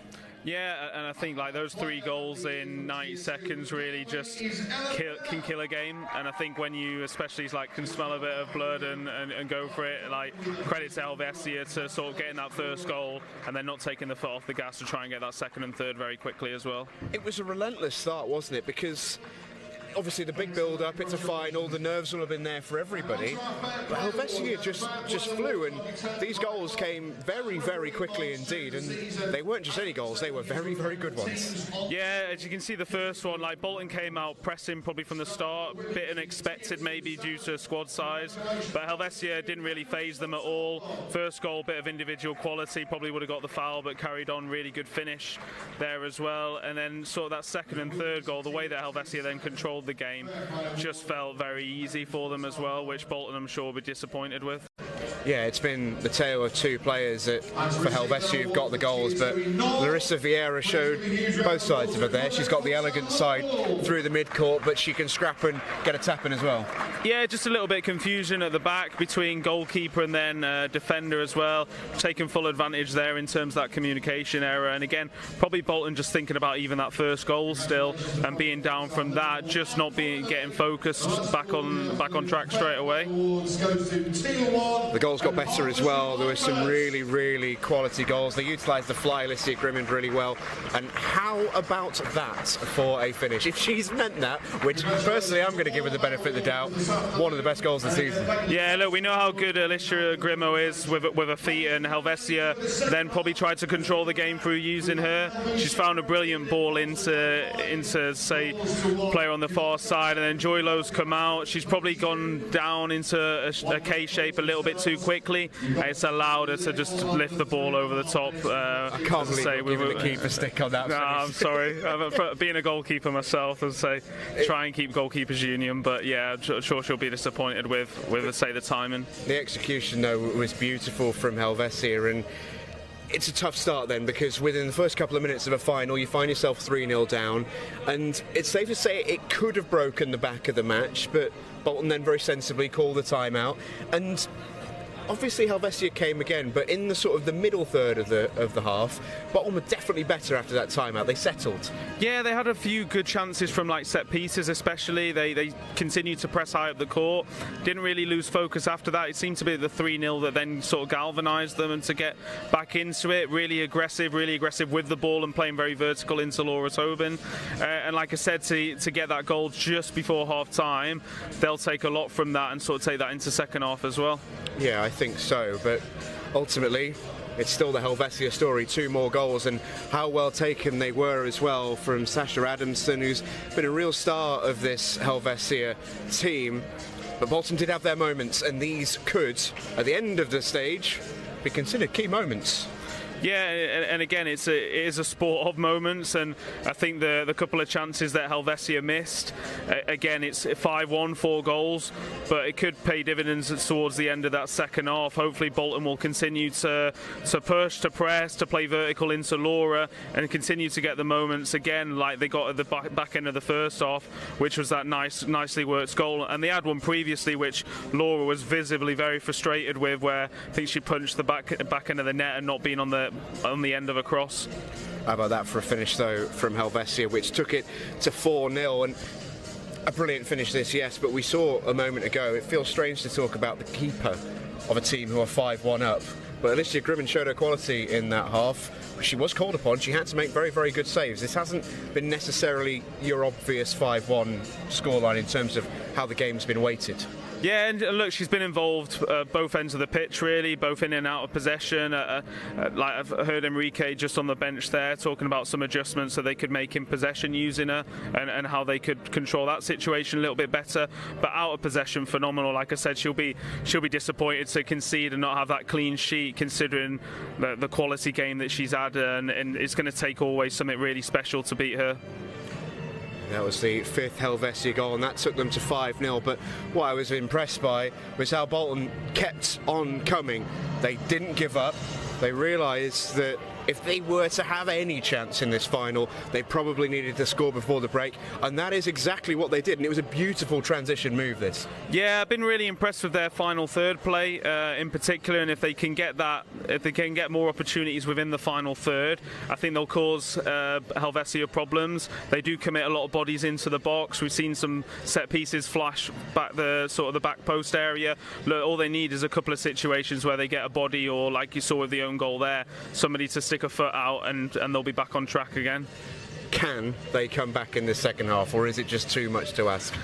Yeah, and I think like those 3 goals in 90 seconds really just can kill a game. And I think when you especially can smell a bit of blood and go for it, like, credit to Helvecia to sort of getting that first goal and then not taking the foot off the gas to try and get that second and third very quickly as well. It was a relentless start, wasn't it? Because obviously the big build-up, it's a final, the nerves will have been there for everybody, but Helvecia just flew, and these goals came very, very quickly indeed, and they weren't just any goals, they were very, very good ones. Yeah, as you can see, the first one, like, Bolton came out pressing probably from the start, a bit unexpected maybe due to squad size, but Helvecia didn't really faze them at all. First goal, bit of individual quality, probably would have got the foul, but carried on, really good finish there as well. And then sort of that second and third goal, the way that Helvecia then controlled the game just felt very easy for them as well, which Bolton, I'm sure, will be disappointed with. Yeah, it's been the tale of 2 players for Helvecia who've got the goals, but Larissa Vieira showed both sides of her there. She's got the elegant side through the mid-court, but she can scrap and get a tap in as well. Yeah, just a little bit of confusion at the back between goalkeeper and then defender as well. Taking full advantage there in terms of that communication error. And again, probably Bolton just thinking about even that first goal still and being down from that, just not getting focused back on track straight away. The goals got better as well. There were some really, really quality goals. They utilised the fly, Alicia Grimmond, really well. And how about that for a finish? If she's meant that, which personally I'm going to give her the benefit of the doubt, one of the best goals of the season. Yeah, look, we know how good Alicia Grimo is with her feet, and Helvecia then probably tried to control the game through using her. She's found a brilliant ball into say, player on the far side, and then Joy Lowe's come out. She's probably gone down into a K shape a little bit too quickly. It's allowed her to just lift the ball over the top. I can't believe we're giving the keeper stick on that. No, I'm sorry. Being a goalkeeper myself, I'd say try and keep goalkeepers union, but yeah, I'm sure she'll be disappointed with say, the timing. The execution, though, was beautiful from Helvecia, and it's a tough start then, because within the first couple of minutes of a final you find yourself 3-0 down, and it's safe to say it could have broken the back of the match, but Bolton then very sensibly called the timeout, and obviously Helvecia came again, but in the sort of the middle third of the half, Bolton were definitely better after that timeout. They settled. Yeah, they had a few good chances from like set pieces especially. They continued to press high up the court. Didn't really lose focus after that. It seemed to be the 3-0 that then sort of galvanised them, and to get back into it, really aggressive with the ball and playing very vertical into Laura Tobin. And like I said, to get that goal just before half time, they'll take a lot from that and sort of take that into second half as well. Yeah, I think so, but ultimately it's still the Helvecia story. 2 more goals, and how well taken they were as well from Sasha Adamson, who's been a real star of this Helvecia team. But Bolton did have their moments, and these could, at the end of the stage, be considered key moments. Yeah, and again, it is a sport of moments, and I think the couple of chances that Helvecia missed, again, it's 5-1, 4 goals, but it could pay dividends towards the end of that second half. Hopefully Bolton will continue to push, to press, to play vertical into Laura, and continue to get the moments again like they got at the back end of the first half, which was that nicely worked goal. And they had one previously which Laura was visibly very frustrated with, where I think she punched the back end of the net and not being on the end of a cross. How about that for a finish though from Helvecia, which took it to 4-0, and a brilliant finish this, yes, but we saw a moment ago, it feels strange to talk about the keeper of a team who are 5-1 up, but Alicia Grimmen showed her quality in that half. She was called upon, she had to make very, very good saves. This hasn't been necessarily your obvious 5-1 scoreline in terms of how the game's been weighted. Yeah, and look, she's been involved both ends of the pitch, really, both in and out of possession. Like I've heard Enrique just on the bench there talking about some adjustments that they could make in possession using her, and how they could control that situation a little bit better. But out of possession, phenomenal. Like I said, she'll be disappointed to concede and not have that clean sheet, considering the quality game that she's had, and it's going to take always something really special to beat her. That was the 5th Helvecia goal, and that took them to 5-0. But what I was impressed by was how Bolton kept on coming. They didn't give up. They realised that if they were to have any chance in this final, they probably needed to score before the break, and that is exactly what they did, and it was a beautiful transition move, this. Yeah, I've been really impressed with their final third play in particular, and if they can get more opportunities within the final third, I think they'll cause Helvecia problems. They do commit a lot of bodies into the box. We've seen some set pieces flash back the back post area. Look, all they need is a couple of situations where they get a body, or like you saw with the own goal there, somebody to stick a foot out, and they'll be back on track again. Can they come back in the second half, or is it just too much to ask?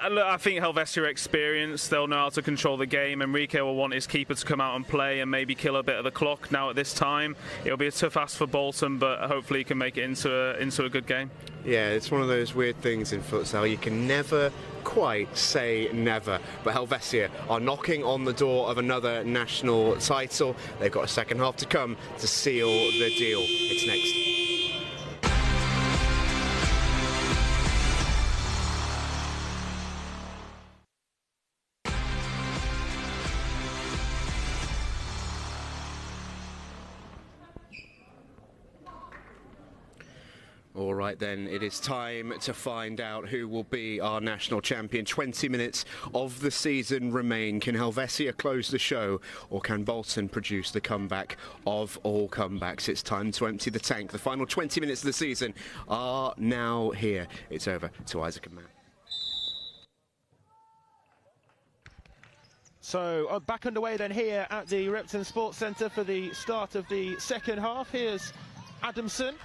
Look, I think Helvecia are experienced. They'll know how to control the game. Enrique will want his keeper to come out and play and maybe kill a bit of the clock now at this time. It'll be a tough ask for Bolton, but hopefully he can make it into a good game. Yeah, it's one of those weird things in futsal. You can never quite say never, but Helvecia are knocking on the door of another national title. They've got a second half to come to seal the deal. It's next. All right then, it is time to find out who will be our national champion. 20 minutes of the season remain. Can Helvecia close the show, or can Bolton produce the comeback of all comebacks? It's time to empty the tank. The final 20 minutes of the season are now here. It's over to Isaac and Matt. So back underway then here at the Repton Sports Centre for the start of the second half. Here's Adamson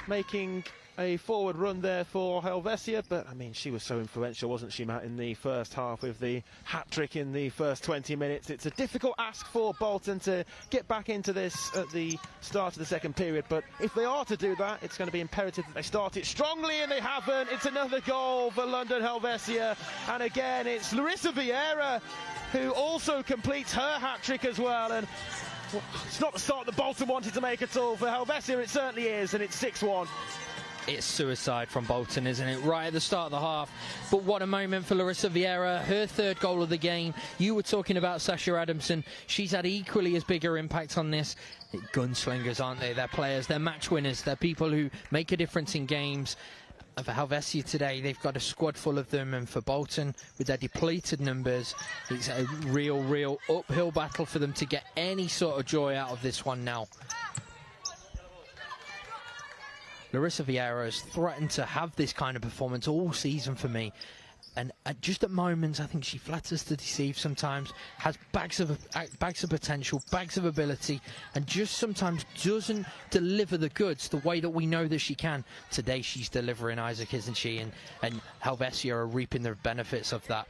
making a forward run there for Helvecia, but I mean, she was so influential, wasn't she, Matt, in the first half with the hat-trick in the first 20 minutes. It's a difficult ask for Bolton to get back into this at the start of the second period, but if they are to do that, it's going to be imperative that they start it strongly, and they haven't. It's another goal for London Helvecia, and again it's Larissa Vieira who also completes her hat-trick as well, and it's not the start that Bolton wanted to make at all. For Helvecia it certainly is, and it's 6-1. It's suicide from Bolton, isn't it? Right at the start of the half. But what a moment for Larissa Vieira. Her third goal of the game. You were talking about Sasha Adamson. She's had equally as big an impact on this. Gunslingers, aren't they? They're players. They're match winners. They're people who make a difference in games. And for Helvecia today, they've got a squad full of them. And for Bolton, with their depleted numbers, it's a real uphill battle for them to get any sort of joy out of this one now. Larissa Vieira has threatened to have this kind of performance all season for me, and just at moments I think she flatters to deceive sometimes, has bags of potential, bags of ability, and just sometimes doesn't deliver the goods the way that we know that she can. Today she's delivering, Isaac, isn't she? And Helvecia are reaping the benefits of that.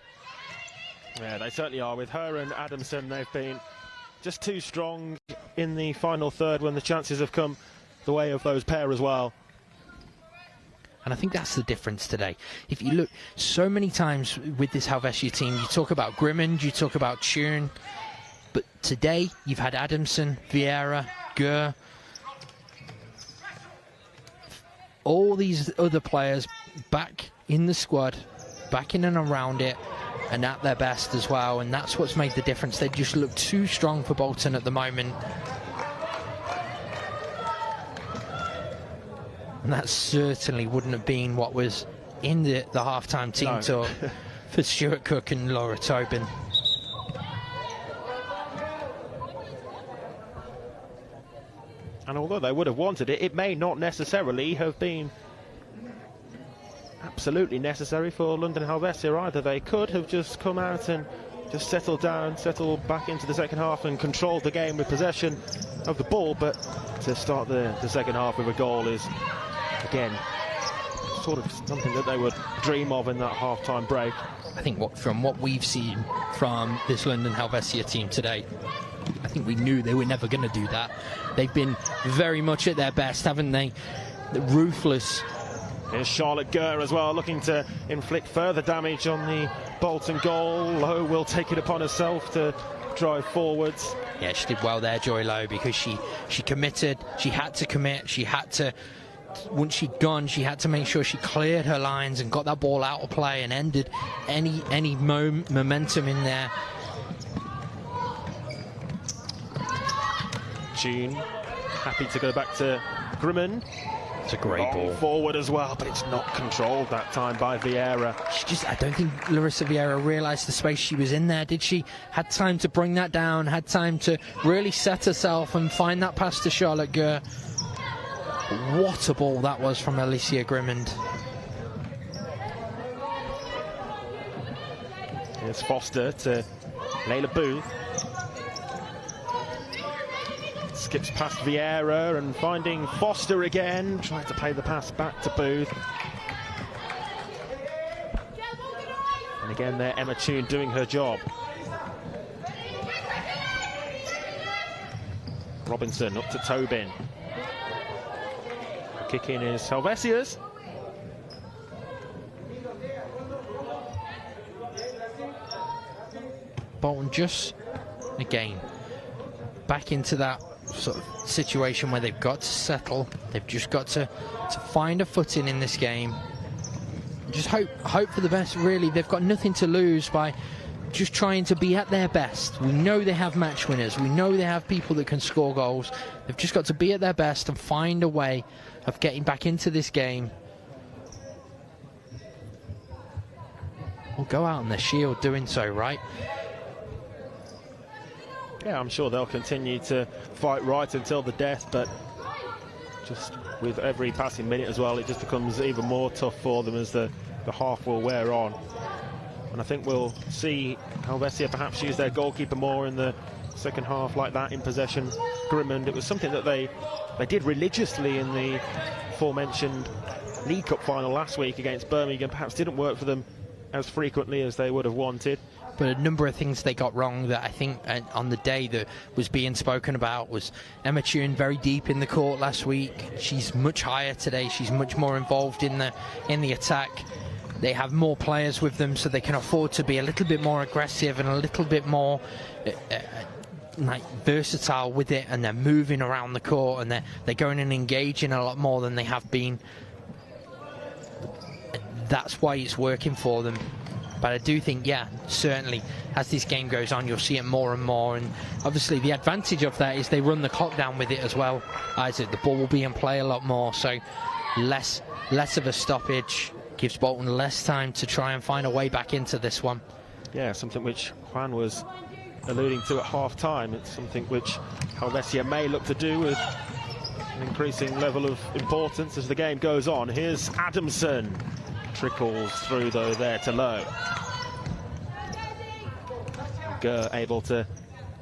Yeah, they certainly are. With her and Adamson, they've been just too strong in the final third when the chances have come the way of those pair as well. And I think that's the difference today. If you look, so many times with this Helvecia team, you talk about Grimmond, you talk about Tune, but today you've had Adamson, Vieira, Gurr, all these other players back in the squad, back in and around it, and at their best as well. And that's what's made the difference. They just look too strong for Bolton at the moment. And that certainly wouldn't have been what was in the half-time team talk for Stuart Cook and Laura Tobin. And although they would have wanted it, it may not necessarily have been absolutely necessary for London Helvecia either. They could have just come out and just settled down, settled back into the second half and controlled the game with possession of the ball, but to start the second half with a goal is, again, sort of something that they would dream of in that half-time break. I think from what we've seen from this London Helvecia team today, I think we knew they were never going to do that. They've been very much at their best, haven't they? Ruthless. Here's Charlotte Gurr as well, looking to inflict further damage on the Bolton goal. Lowe will take it upon herself to drive forwards. Yeah, she did well there, Joy Lowe, because she committed. She had to commit. She had to. Once she'd gone, she had to make sure she cleared her lines and got that ball out of play and ended any momentum in there. June happy to go back to Grimmond. It's a great ball forward as well, but it's not controlled that time by Vieira. I don't think Larissa Vieira realised the space she was in there, did she? Had time to bring that down, had time to really set herself and find that pass to Charlotte Gurr. What a ball that was from Alicia Grimmond. Here's Foster to Layla Booth. Skips past Vieira and finding Foster again. Trying to play the pass back to Booth. And again there, Emma Toon doing her job. Robinson up to Tobin. Kick in is Helvecia's. Bolton just, again, back into that sort of situation where they've got to settle. They've just got to find a footing in this game. Just hope for the best, really. They've got nothing to lose by just trying to be at their best. We know they have match winners. We know they have people that can score goals. They've just got to be at their best and find a way of getting back into this game. We'll go out on their shield doing so, right? Yeah, I'm sure they'll continue to fight right until the death, but just with every passing minute as well, it just becomes even more tough for them as the half will wear on. And I think we'll see Helvecia perhaps use their goalkeeper more in the second half like that in possession. Grimmond, it was something that they did religiously in the aforementioned League Cup final last week against Birmingham. Perhaps didn't work for them as frequently as they would have wanted. But a number of things they got wrong that I think on the day that was being spoken about was Emma Toon very deep in the court last week. She's much higher today. She's much more involved in the attack. They have more players with them, so they can afford to be a little bit more aggressive and a little bit more like versatile with it, and they're moving around the court and they're going and engaging a lot more than they have been. that's why it's working for them. But I do think, yeah, certainly as this game goes on, you'll see it more and more. And obviously the advantage of that is they run the clock down with it as well. Isaac, the ball will be in play a lot more, so less of a stoppage, gives Bolton less time to try and find a way back into this one. Yeah, something which Juan was alluding to at half-time. It's something which Helvecia may look to do with an increasing level of importance as the game goes on. Here's Adamson. Trickles through, though, there to Lowe. Gurr able to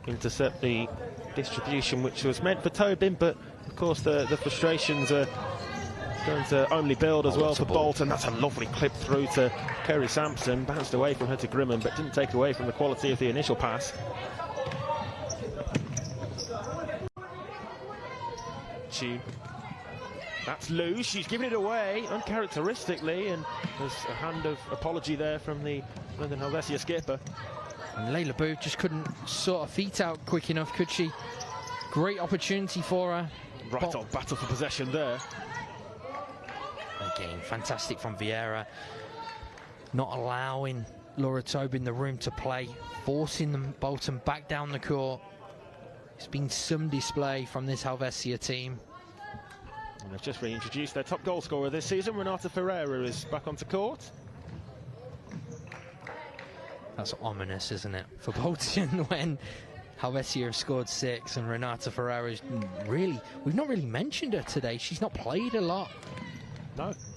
intercept the distribution which was meant for Tobin, but of course the frustrations are going to only build as well for Bolton. That's a lovely clip through to Kerry Sampson, bounced away from her to Grimman, but didn't take away from the quality of the initial pass. That's loose, she's giving it away uncharacteristically, and there's a hand of apology there from the London Helvecia skipper. And Layla Booth just couldn't sort her feet out quick enough, could she? Great opportunity for her. Right on battle for possession there. Again, fantastic from Vieira. Not allowing Laura Tobin the room to play, forcing them Bolton back down the court. It's been some display from this Helvecia team. And they've just reintroduced their top goal scorer this season. Renata Ferreira is back onto court. That's ominous, isn't it, for Bolton when Helvecia have scored 6 and Renata Ferreira is really... We've not really mentioned her today. She's not played a lot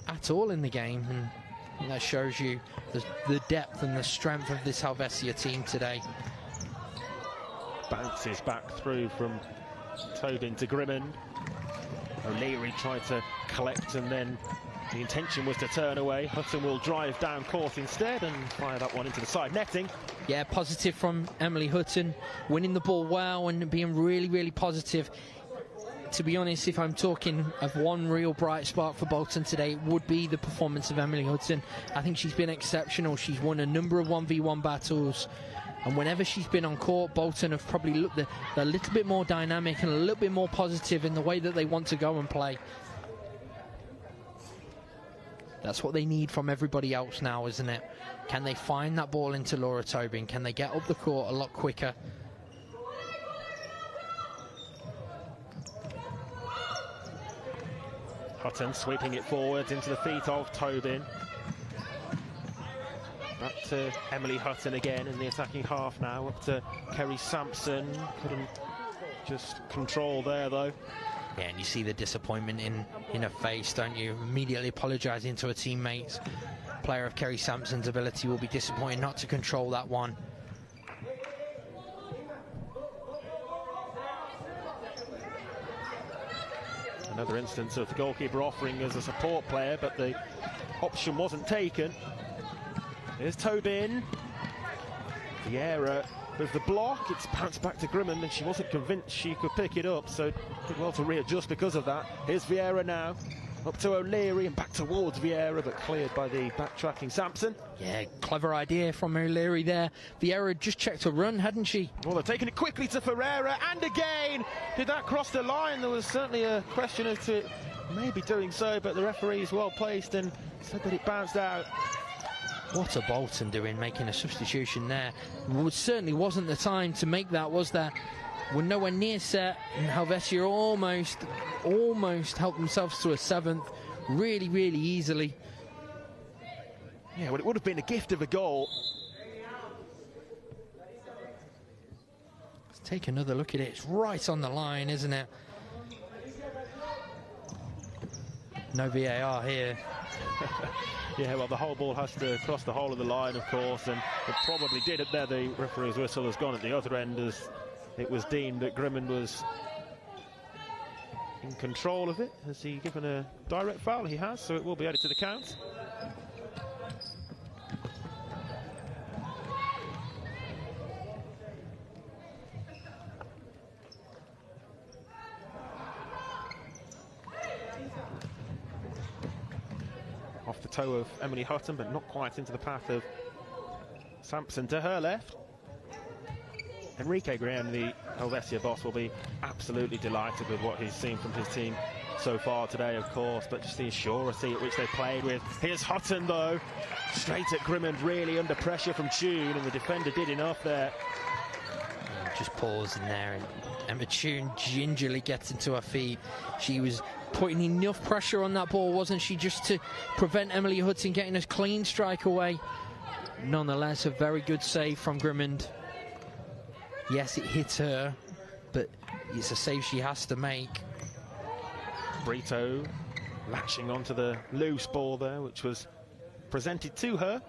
at all in the game, and that shows you the depth and the strength of this Helvecia team today. Bounces back through from Tobin to Grimman. O'Leary tried to collect, and then the intention was to turn away. Hutton will drive down court instead and fire that one into the side netting. Yeah, positive from Emily Hutton, winning the ball well and being really, really positive. To be honest, if I'm talking of one real bright spark for Bolton today, it would be the performance of Emily Hutton. I think she's been exceptional. She's won a number of 1v1 battles, and whenever she's been on court, Bolton have probably looked a little bit more dynamic and a little bit more positive in the way that they want to go and play. That's what they need from everybody else now, isn't it? Can they find that ball into Laura Tobin? Can they get up the court a lot quicker? Hutton sweeping it forward into the feet of Tobin. Back to Emily Hutton again in the attacking half now, up to Kerry Sampson. Couldn't just control there, though. Yeah, and you see the disappointment in her face, don't you? Immediately apologising to her teammates. Player of Kerry Sampson's ability will be disappointed not to control that one. Another instance of the goalkeeper offering as a support player, but the option wasn't taken. Here's Tobin. Vieira with the block. It's bounced back to Grimman, and she wasn't convinced she could pick it up, so did well to readjust because of that. Here's Vieira now. Up to O'Leary and back towards Vieira, but cleared by the backtracking Sampson. Yeah, clever idea from O'Leary there. Vieira just checked her run, hadn't she? Well, they're taking it quickly to Ferreira, and again! Did that cross the line? There was certainly a question as to maybe doing so, but the referee is well placed and said that it bounced out. What a Bolton doing, making a substitution there. It certainly wasn't the time to make that, was there? We're nowhere near set, and Helvecia almost helped themselves to a 7th, really, really easily. Yeah, well, it would have been a gift of a goal. Let's take another look at it. It's right on the line, isn't it? No VAR here. Yeah, well, the whole ball has to cross the whole of the line, of course, and it probably did it there. The referee's whistle has gone at the other end as it was deemed that Grimman was in control of it. Has he given a direct foul? He has, so it will be added to the count. Off the toe of Emily Hutton, but not quite into the path of Sampson to her left. Enrique Graham, the Helvecia boss, will be absolutely delighted with what he's seen from his team so far today, of course, but just the surety at which they played with. Here's Hutton, though, straight at Grimmond, really under pressure from Tune, and the defender did enough there. Just pausing there, and Emma Tune gingerly gets into her feet. She was putting enough pressure on that ball, wasn't she, just to prevent Emily Hutton getting a clean strike away. Nonetheless, a very good save from Grimmond. Yes, it hit her, but it's a save she has to make. Brito latching onto the loose ball there, which was presented to her.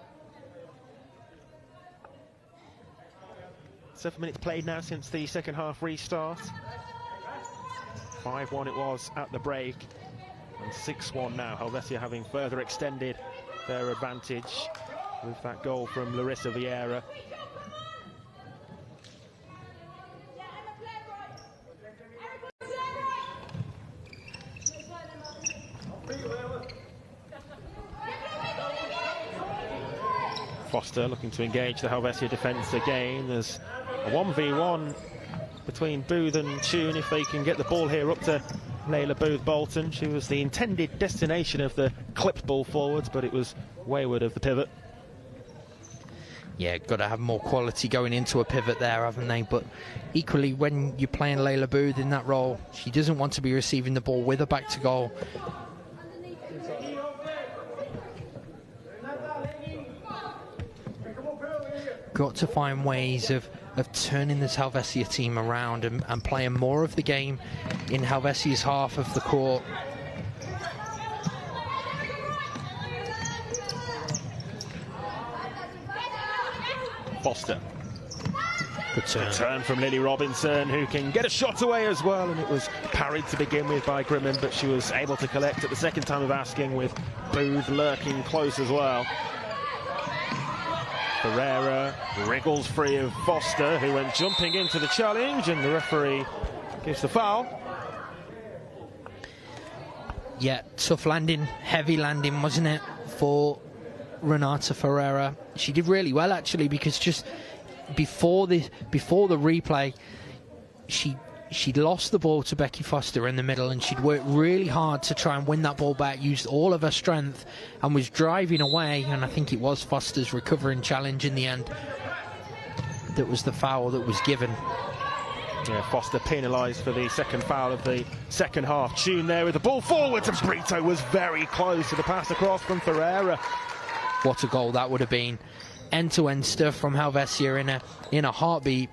7 minutes played now since the second half restart. 5-1 it was at the break, and 6-1 now. Helvecia having further extended their advantage with that goal from Larissa Vieira. Foster looking to engage the Helvecia defence again. There's a 1v1 between Booth and Tune if they can get the ball here up to Layla Booth Bolton. She was the intended destination of the clipped ball forwards, but it was wayward of the pivot. Yeah, got to have more quality going into a pivot there, haven't they? But equally, when you're playing Layla Booth in that role, she doesn't want to be receiving the ball with her back to goal. Got to find ways of turning this Helvecia team around and playing more of the game in Helvecia's half of the court. Foster. Good turn. Good turn from Lily Robinson, who can get a shot away as well, and it was parried to begin with by Grimmond, but she was able to collect at the second time of asking, with Booth lurking close as well. Ferreira wriggles free of Foster, who went jumping into the challenge, and the referee gives the foul. Yeah, tough landing, heavy landing, wasn't it, for Renata Ferreira. She did really well, actually, because just before the replay, she'd lost the ball to Becky Foster in the middle, and she'd worked really hard to try and win that ball back, used all of her strength, and was driving away, and I think it was Foster's recovering challenge in the end that was the foul that was given. Yeah, Foster penalised for the second foul of the second half. Tune there with the ball forwards, and Brito was very close to the pass across from Ferreira. What a goal that would have been. End-to-end stuff from Helvecia in a heartbeat,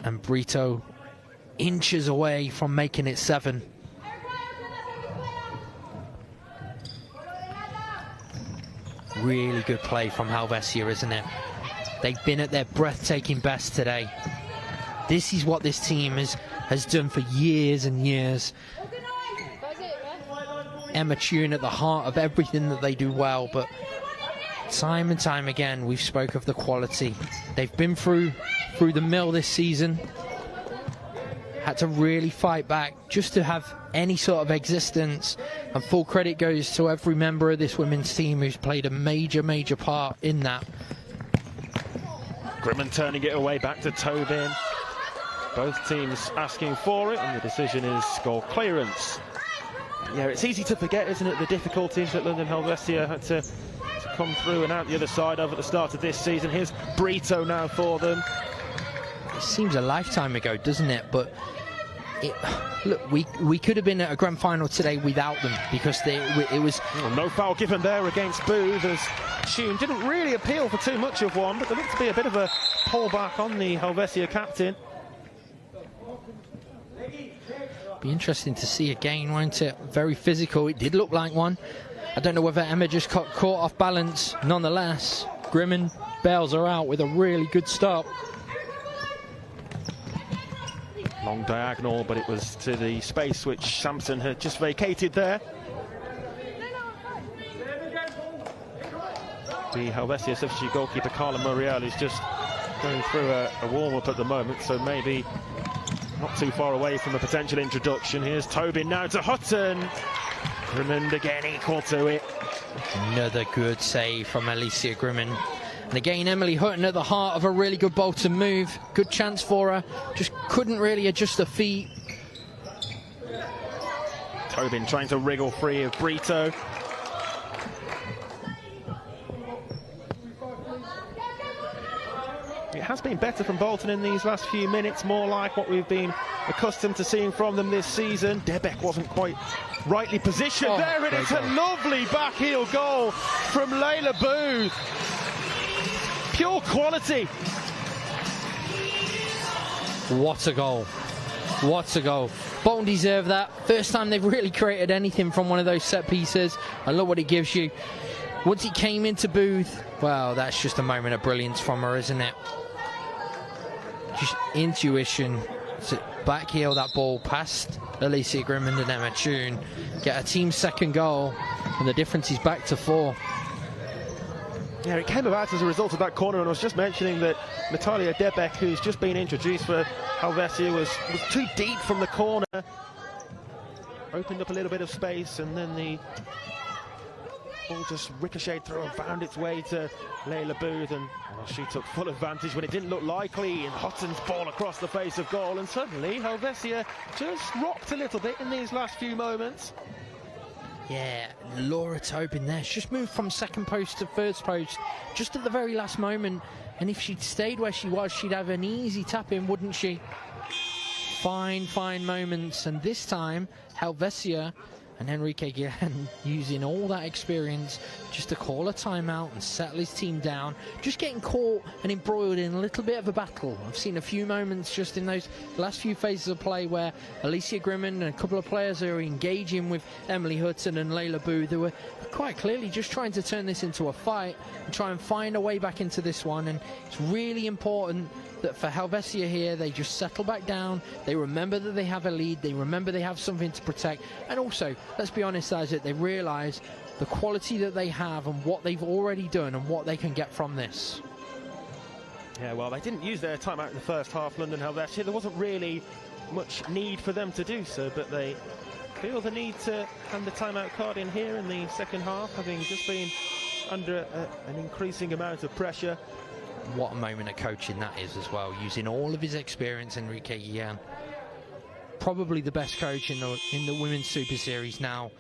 and Brito inches away from making it 7. Really good play from Helvecia, isn't it? They've been at their breathtaking best today. This is what this team has done for years and years. Emma Tune at the heart of everything that they do well, but time and time again we've spoke of the quality. They've been through the mill this season, had to really fight back just to have any sort of existence, and full credit goes to every member of this women's team who's played a major part in that. Grimmond turning it away back to Tobin. Both teams asking for it, and the decision is goal clearance. Yeah, it's easy to forget, isn't it, the difficulties that London Helvecia had to come through and out the other side of at the start of this season. Here's Brito now for them. It seems a lifetime ago, doesn't it? But look, we could have been at a grand final today without them, because it was... Well, no foul given there against Booth, as Tune didn't really appeal for too much of one, but there looked to be a bit of a pullback on the Helvecia captain. Be interesting to see again, won't it? Very physical. It did look like one. I don't know whether Emma just got caught off balance. Nonetheless, Grimmond bails her out with a really good stop. Long diagonal, but it was to the space which Sampson had just vacated there. The Helvecia substitute goalkeeper Carla Muriel is just going through a warm-up at the moment, so maybe not too far away from a potential introduction. Here's Tobin now to Hutton. Grimmond again equal to it. Another good save from Alicia Grimmond. And again, Emily Hutton at the heart of a really good Bolton move. Good chance for her. Just couldn't really adjust her feet. Tobin trying to wriggle free of Brito. It has been better from Bolton in these last few minutes, more like what we've been accustomed to seeing from them this season. Debeck wasn't quite rightly positioned. Oh, there it is, a lovely back heel goal from Layla Booth. Pure quality. What a goal. What a goal. Bolton deserve that. First time they've really created anything from one of those set pieces. I love what it gives you. Once it came into Booth, well, that's just a moment of brilliance from her, isn't it? Just intuition to back heel that ball past Alicia Grimmond and Emma Toon, get a team's second goal, and the difference is back to 4. Yeah, it came about as a result of that corner, and I was just mentioning that Natalia Debeck, who's just been introduced for Helvecia, was too deep from the corner. Opened up a little bit of space, and then the ball just ricocheted through and found its way to Layla Booth, and she took full advantage when it didn't look likely, and Hutton's ball across the face of goal, and suddenly Helvecia just rocked a little bit in these last few moments. Yeah, Laura Tobin there. She's just moved from second post to first post just at the very last moment, and if she'd stayed where she was, she'd have an easy tap in, wouldn't she? Fine moments, and this time Helvecia and Enrique Guillen using all that experience just to call a timeout and settle his team down, just getting caught and embroiled in a little bit of a battle. I've seen a few moments just in those last few phases of play where Alicia Grimmond and a couple of players are engaging with Emily Hutton and Layla Booth, who were quite clearly just trying to turn this into a fight and try and find a way back into this one. And it's really important that for Helvecia here, they just settle back down, they remember that they have a lead, they remember they have something to protect, and also, let's be honest, Isaac, they realise the quality that they have and what they've already done and what they can get from this. Yeah, well, they didn't use their timeout in the first half, London Helvecia. There wasn't really much need for them to do so, but they feel the need to hand the timeout card in here in the second half, having just been under an increasing amount of pressure. What a moment of coaching that is as well, using all of his experience. Enrique Guillen, probably the best coach in the Women's Super Series now.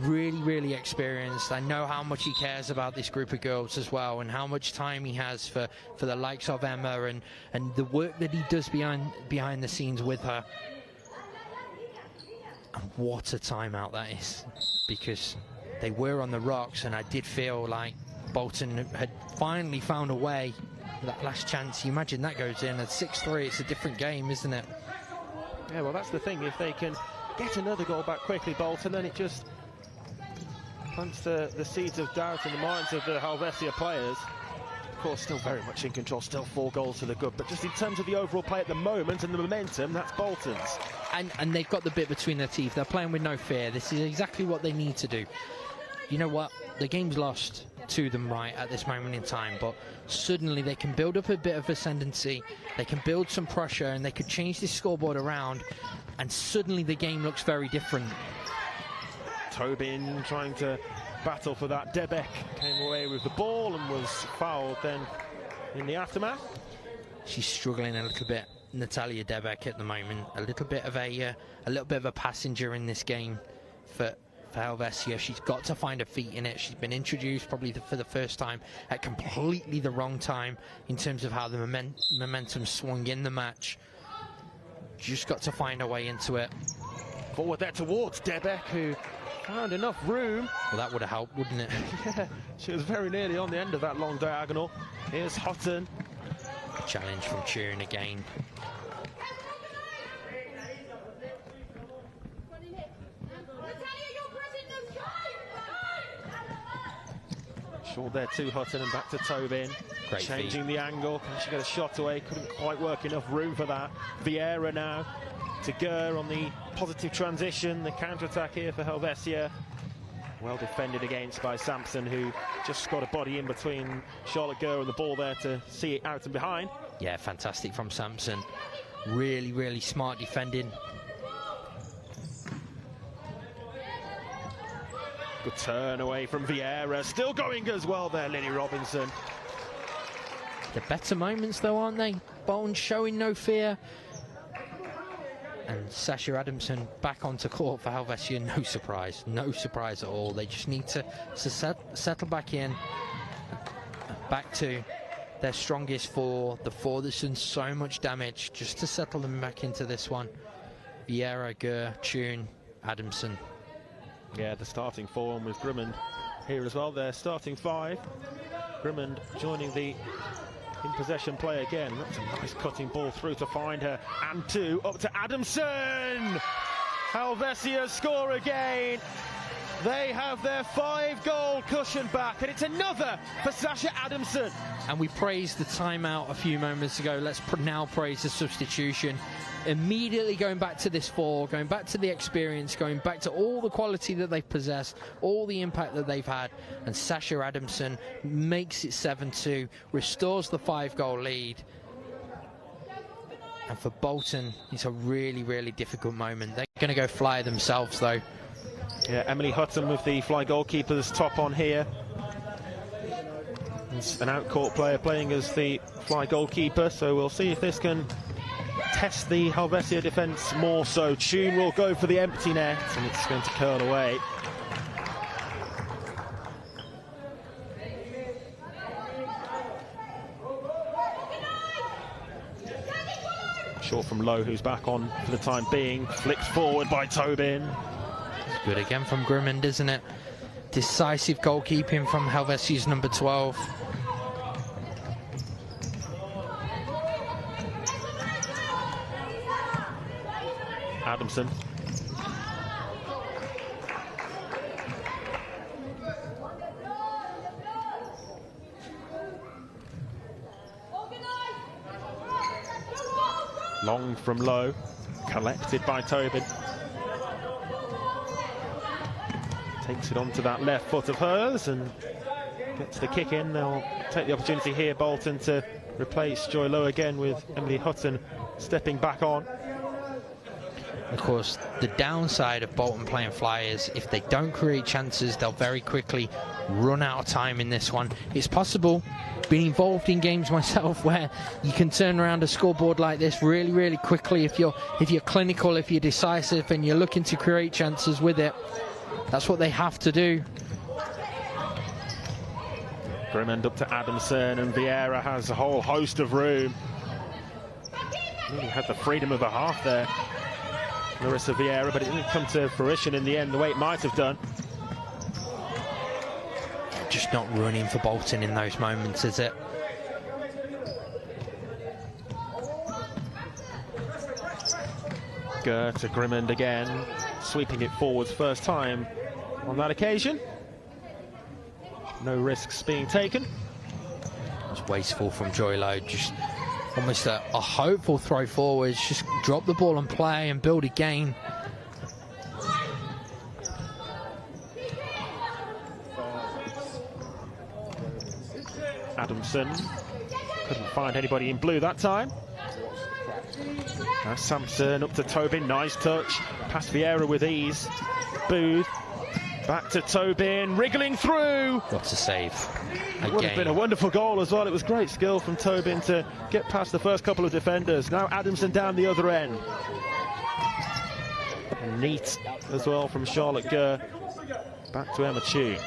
Really experienced. I know how much he cares about this group of girls as well, and how much time he has for the likes of Emma and the work that he does behind the scenes with her. And what a timeout that is, because they were on the rocks, and I did feel like Bolton had finally found a way. That last chance, you imagine that goes in at 6-3, it's a different game, isn't it? Yeah, well, that's the thing. If they can get another goal back quickly, Bolton, then it just plants the seeds of doubt in the minds of the Helvecia players. Of course, still very much in control, still 4 goals to the good, but just in terms of the overall play at the moment and the momentum, that's Bolton's. And they've got the bit between their teeth. They're playing with no fear. This is exactly what they need to do. You know what? The game's lost to them right at this moment in time, but suddenly they can build up a bit of ascendancy, they can build some pressure, and they could change this scoreboard around, and suddenly the game looks very different. Tobin trying to battle for that. Debeck came away with the ball and was fouled then in the aftermath. She's struggling a little bit, Natalia Debeck, at the moment. A little bit of a passenger in this game for Helvecia. She's got to find her feet in it. She's been introduced probably for the first time at completely the wrong time in terms of how the momentum swung in the match. Just got to find her way into it. Forward there towards Debeck, who found enough room. Well, that would have helped, wouldn't it? Yeah, she was very nearly on the end of that long diagonal. Here's Hutton. Challenge from Turin again. Short there to Hutton and back to Tobin. Great changing feed. The angle. Can she get a shot away? Couldn't quite work enough room for that. Vieira now to Gurr on the positive transition. The counter-attack here for Helvecia. Well defended against by Sampson, who just got a body in between Charlotte Gurr and the ball there to see it out and behind. Yeah, fantastic from Sampson. Really smart defending. Good turn away from Vieira. Still going as well there, Lily Robinson. The better moments though, aren't they? Bolton showing no fear. And Sasha Adamson back onto court for Helvecia, no surprise at all. They just need to settle back in, back to their strongest four, the four that's done so much damage, just to settle them back into this one. Vieira, Gurr, Tune, Adamson. Yeah, the starting four, and with Grimmond here as well, their starting five. Grimmond joining the in possession play again. That's a nice cutting ball through to find her, and two up to Adamson. Helvecia score again. They have their 5-goal cushion back, and it's another for Sasha Adamson. And we praised the timeout a few moments ago. Let's now praise the substitution. Immediately going back to this four, going back to the experience, going back to all the quality that they've possessed, all the impact that they've had, and Sasha Adamson makes it 7-2, restores the 5-goal lead. And for Bolton, it's a really, really difficult moment. They're going to go fly themselves, though. Yeah, Emily Hutton with the fly goalkeeper's top on here. It's an out-court player playing as the fly goalkeeper, so we'll see if this can test the Helvecia defence more so. Tune will go for the empty net, and it's going to curl away. Short from Lowe, who's back on for the time being. Flicked forward by Tobin. Good again from Grimmond, isn't it? Decisive goalkeeping from Helvecia's number 12. Adamson. Long from Lowe, collected by Tobin. Takes it onto that left foot of hers and gets the kick in. They'll take the opportunity here, Bolton, to replace Joy Lowe again with Emily Hutton stepping back on. Of course, the downside of Bolton playing fly is if they don't create chances, they'll very quickly run out of time in this one. It's possible. Been involved in games myself where you can turn around a scoreboard like this really, really quickly if you're clinical, if you're decisive, and you're looking to create chances with it. That's what they have to do. Grimmond up to Adamson, and Vieira has a whole host of room. Really had the freedom of the half there, Larissa Vieira, but it didn't come to fruition in the end the way it might have done. Just not running for Bolton in those moments, is it? Gurr to Grimmond again, sweeping it forwards first time on that occasion. No risks being taken. It's wasteful from Joy Lowe, just almost a hopeful throw forwards, just drop the ball and play and build again. Adamson couldn't find anybody in blue that time. Now Sampson up to Tobin, nice touch, past Vieira with ease. Booth back to Tobin, wriggling through. What a save. It would have been a wonderful goal as well. It was great skill from Tobin to get past the first couple of defenders. Now Adamson down the other end. And neat as well from Charlotte Gurr. Back to Emma Tune.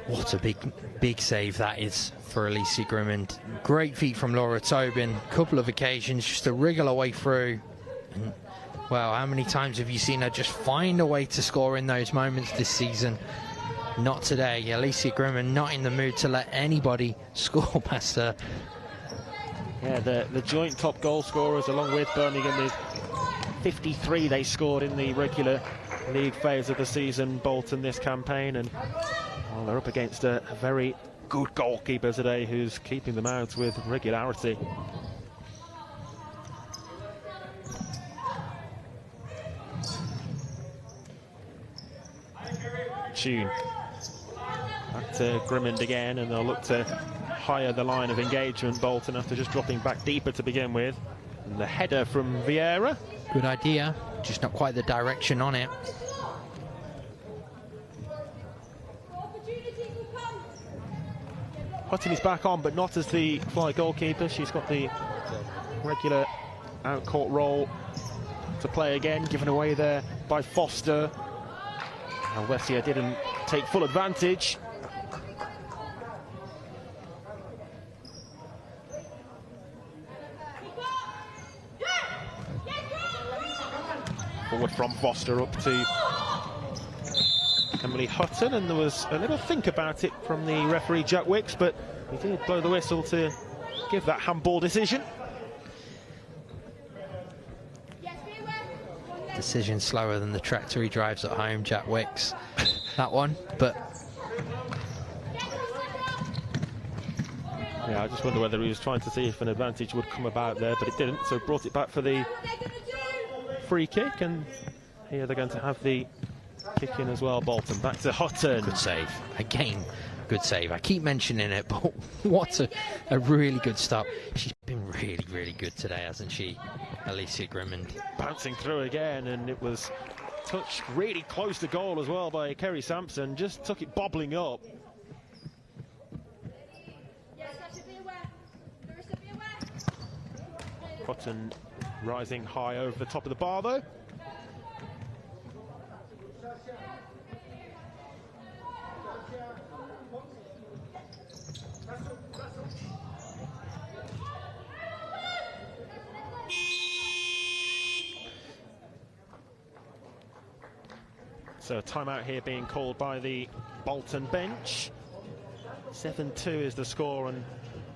What a big save that is for Alicia Grimmond. Great feat from Laura Tobin. Couple of occasions just to wriggle away through. And, well, how many times have you seen her just find a way to score in those moments this season? Not today. Alicia Grimmond not in the mood to let anybody score past her. Yeah, the joint top goal scorers along with Birmingham with 53 they scored in the regular league phase of the season, Bolton this campaign, and well, they're up against a very good goalkeeper today who's keeping them out with regularity. Tune. Back to Grimmond again, and they'll look to higher the line of engagement, Bolton, after just dropping back deeper to begin with. And the header from Vieira. Good idea, just not quite the direction on it. Hutton is back on, but not as the fly goalkeeper. She's got the regular out-court role to play again, given away there by Foster. Helvecia didn't take full advantage. Forward from Foster up to Emily Hutton, and there was a little think about it from the referee Jack Wicks, but he did blow the whistle to give that handball decision. Decision slower than the tractor he drives at home, Jack Wicks. That one, but yeah, I just wonder whether he was trying to see if an advantage would come about there, but it didn't, so brought it back for the free kick, and here they're going to have the kick in as well. Bolton back to Hutton. good save. Again, good save. I keep mentioning it, but what a really good stop. She's been really, really good today, hasn't she, Alicia Grimmond? Bouncing through again, and it was touched really close to goal as well by Kerry Sampson. Just took it bobbling up. Hutton rising high over the top of the bar though. So a timeout here being called by the Bolton bench. 7-2 is the score, and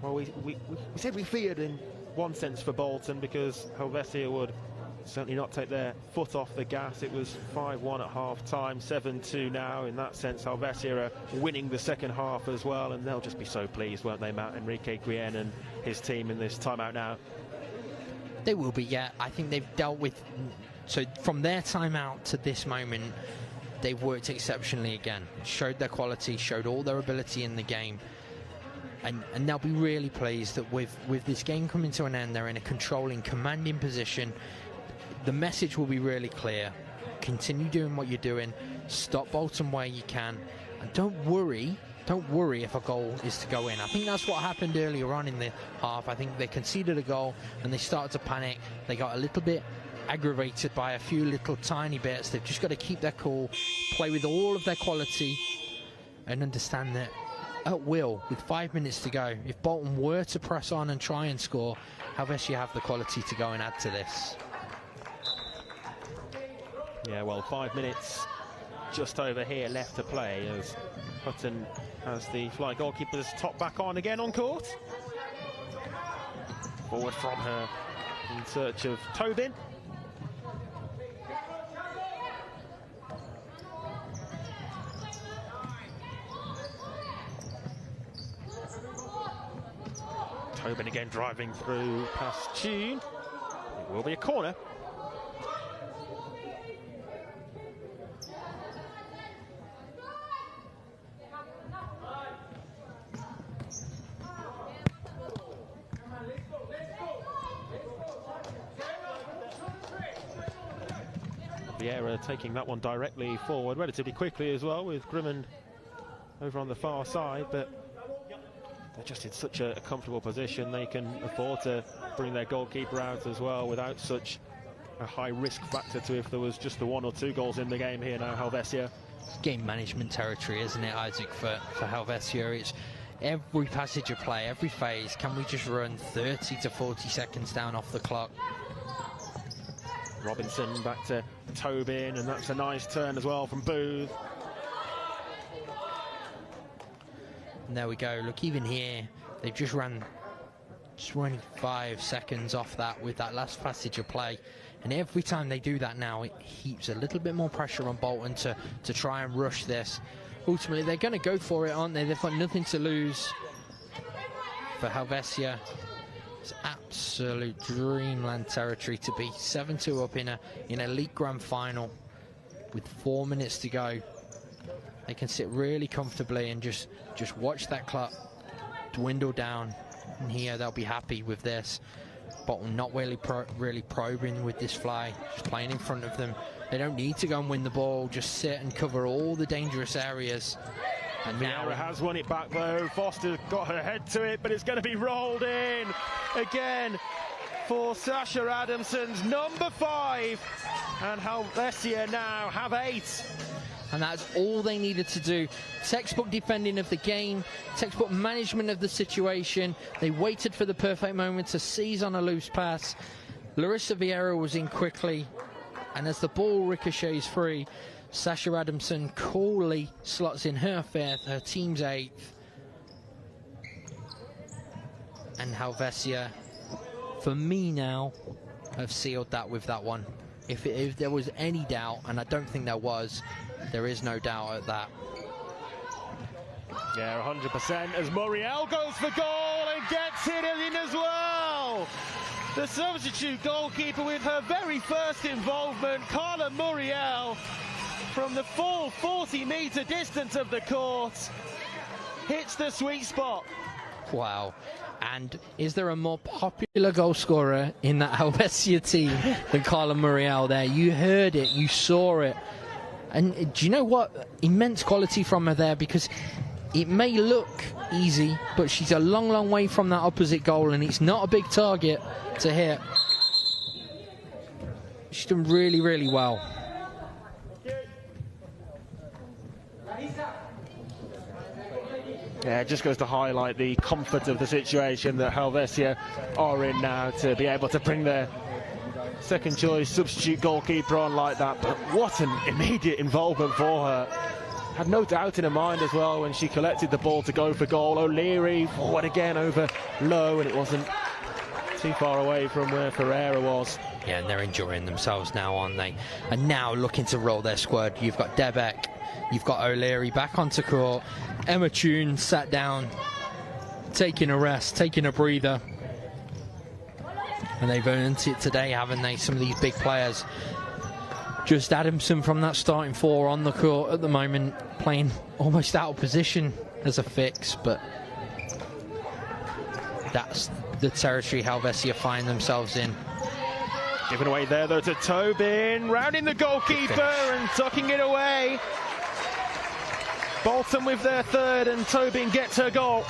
well, we said we feared in one sense for Bolton because Helvecia would certainly not take their foot off the gas. It was 5-1 at half-time, 7-2 now. In that sense, Helvecia are winning the second half as well, and they'll just be so pleased, won't they, Matt? Enrique Guillen and his team in this timeout now. They will be, yeah. I think they've dealt with... So from their timeout to this moment, they've worked exceptionally again. Showed their quality, showed all their ability in the game. And they'll be really pleased that with this game coming to an end, they're in a controlling, commanding position. The message will be really clear. Continue doing what you're doing. Stop Bolton where you can. And don't worry if a goal is to go in. I think that's what happened earlier on in the half. I think they conceded a goal and they started to panic. They got a little bit aggravated by a few little tiny bits. They've just got to keep their cool, play with all of their quality, and understand that at will, with 5 minutes to go, if Bolton were to press on and try and score, Helvecia have the quality to go and add to this. Yeah, well, 5 minutes just over here left to play as Hutton has the fly goalkeeper's top back on again on court. Forward from her in search of Tobin. Tobin again driving through past Tune. It will be a corner. Vieira taking that one directly forward relatively quickly as well, with Grimmond over on the far side, but they're just in such a comfortable position. They can afford to bring their goalkeeper out as well without such a high risk factor to if there was just the 1 or 2 goals in the game here now, Helvecia. Game management territory, isn't it, Isaac, for Helvecia? It's every passage of play, every phase. Can we just run 30 to 40 seconds down off the clock? Robinson back to Tobin, and that's a nice turn as well from Booth. And there we go. Look, even here, they've just ran 25 seconds off that with that last passage of play. And every time they do that now, it heaps a little bit more pressure on Bolton to try and rush this. Ultimately, they're going to go for it, aren't they? They've got nothing to lose. For Helvecia, it's absolute dreamland territory to be 7-2 up in a league grand final with 4 minutes to go. They can sit really comfortably and just watch that clock dwindle down. And here they'll be happy with this. Bolton not really probing with this fly, just playing in front of them. They don't need to go and win the ball, just sit and cover all the dangerous areas. And Vieira has won it back though. Foster got her head to it, but it's going to be rolled in again for Sasha Adamson's number 5. And Helvecia now have 8. And that's all they needed to do. Textbook defending of the game, textbook management of the situation. They waited for the perfect moment to seize on a loose pass. Larissa Vieira was in quickly, and as the ball ricochets free, Sasha Adamson coolly slots in her 5th, her team's 8th. And Helvecia, for me now, have sealed that with that one. If there was any doubt, and I don't think there was, there is no doubt at that. Yeah, 100%, as Muriel goes for goal and gets it in as well. The substitute goalkeeper with her very first involvement, Carla Muriel, from the full 40-metre distance of the court, hits the sweet spot. Wow. And is there a more popular goal scorer in that Helvecia team than Carla Muriel there? You heard it, you saw it. And do you know what? Immense quality from her there, because it may look easy, but she's a long, long way from that opposite goal, and it's not a big target to hit. She's done really, really well. Yeah, it just goes to highlight the comfort of the situation that Helvecia are in now, to be able to bring their second choice substitute goalkeeper on like that. But what an immediate involvement for her. Had no doubt in her mind as well when she collected the ball to go for goal. O'Leary forward again over low, and it wasn't too far away from where Ferreira was. Yeah, and they're enjoying themselves now, aren't they? And now looking to roll their squad. You've got Debeck, you've got O'Leary back onto court. Emma Toon sat down, taking a rest, taking a breather. And they've earned it today, haven't they? Some of these big players. Just Adamson from that starting 4 on the court at the moment, playing almost out of position as a fix, but that's the territory Helvecia find themselves in. Given away there though to Tobin, rounding the goalkeeper and tucking it away. Bolton with their 3rd, and Tobin gets her goal.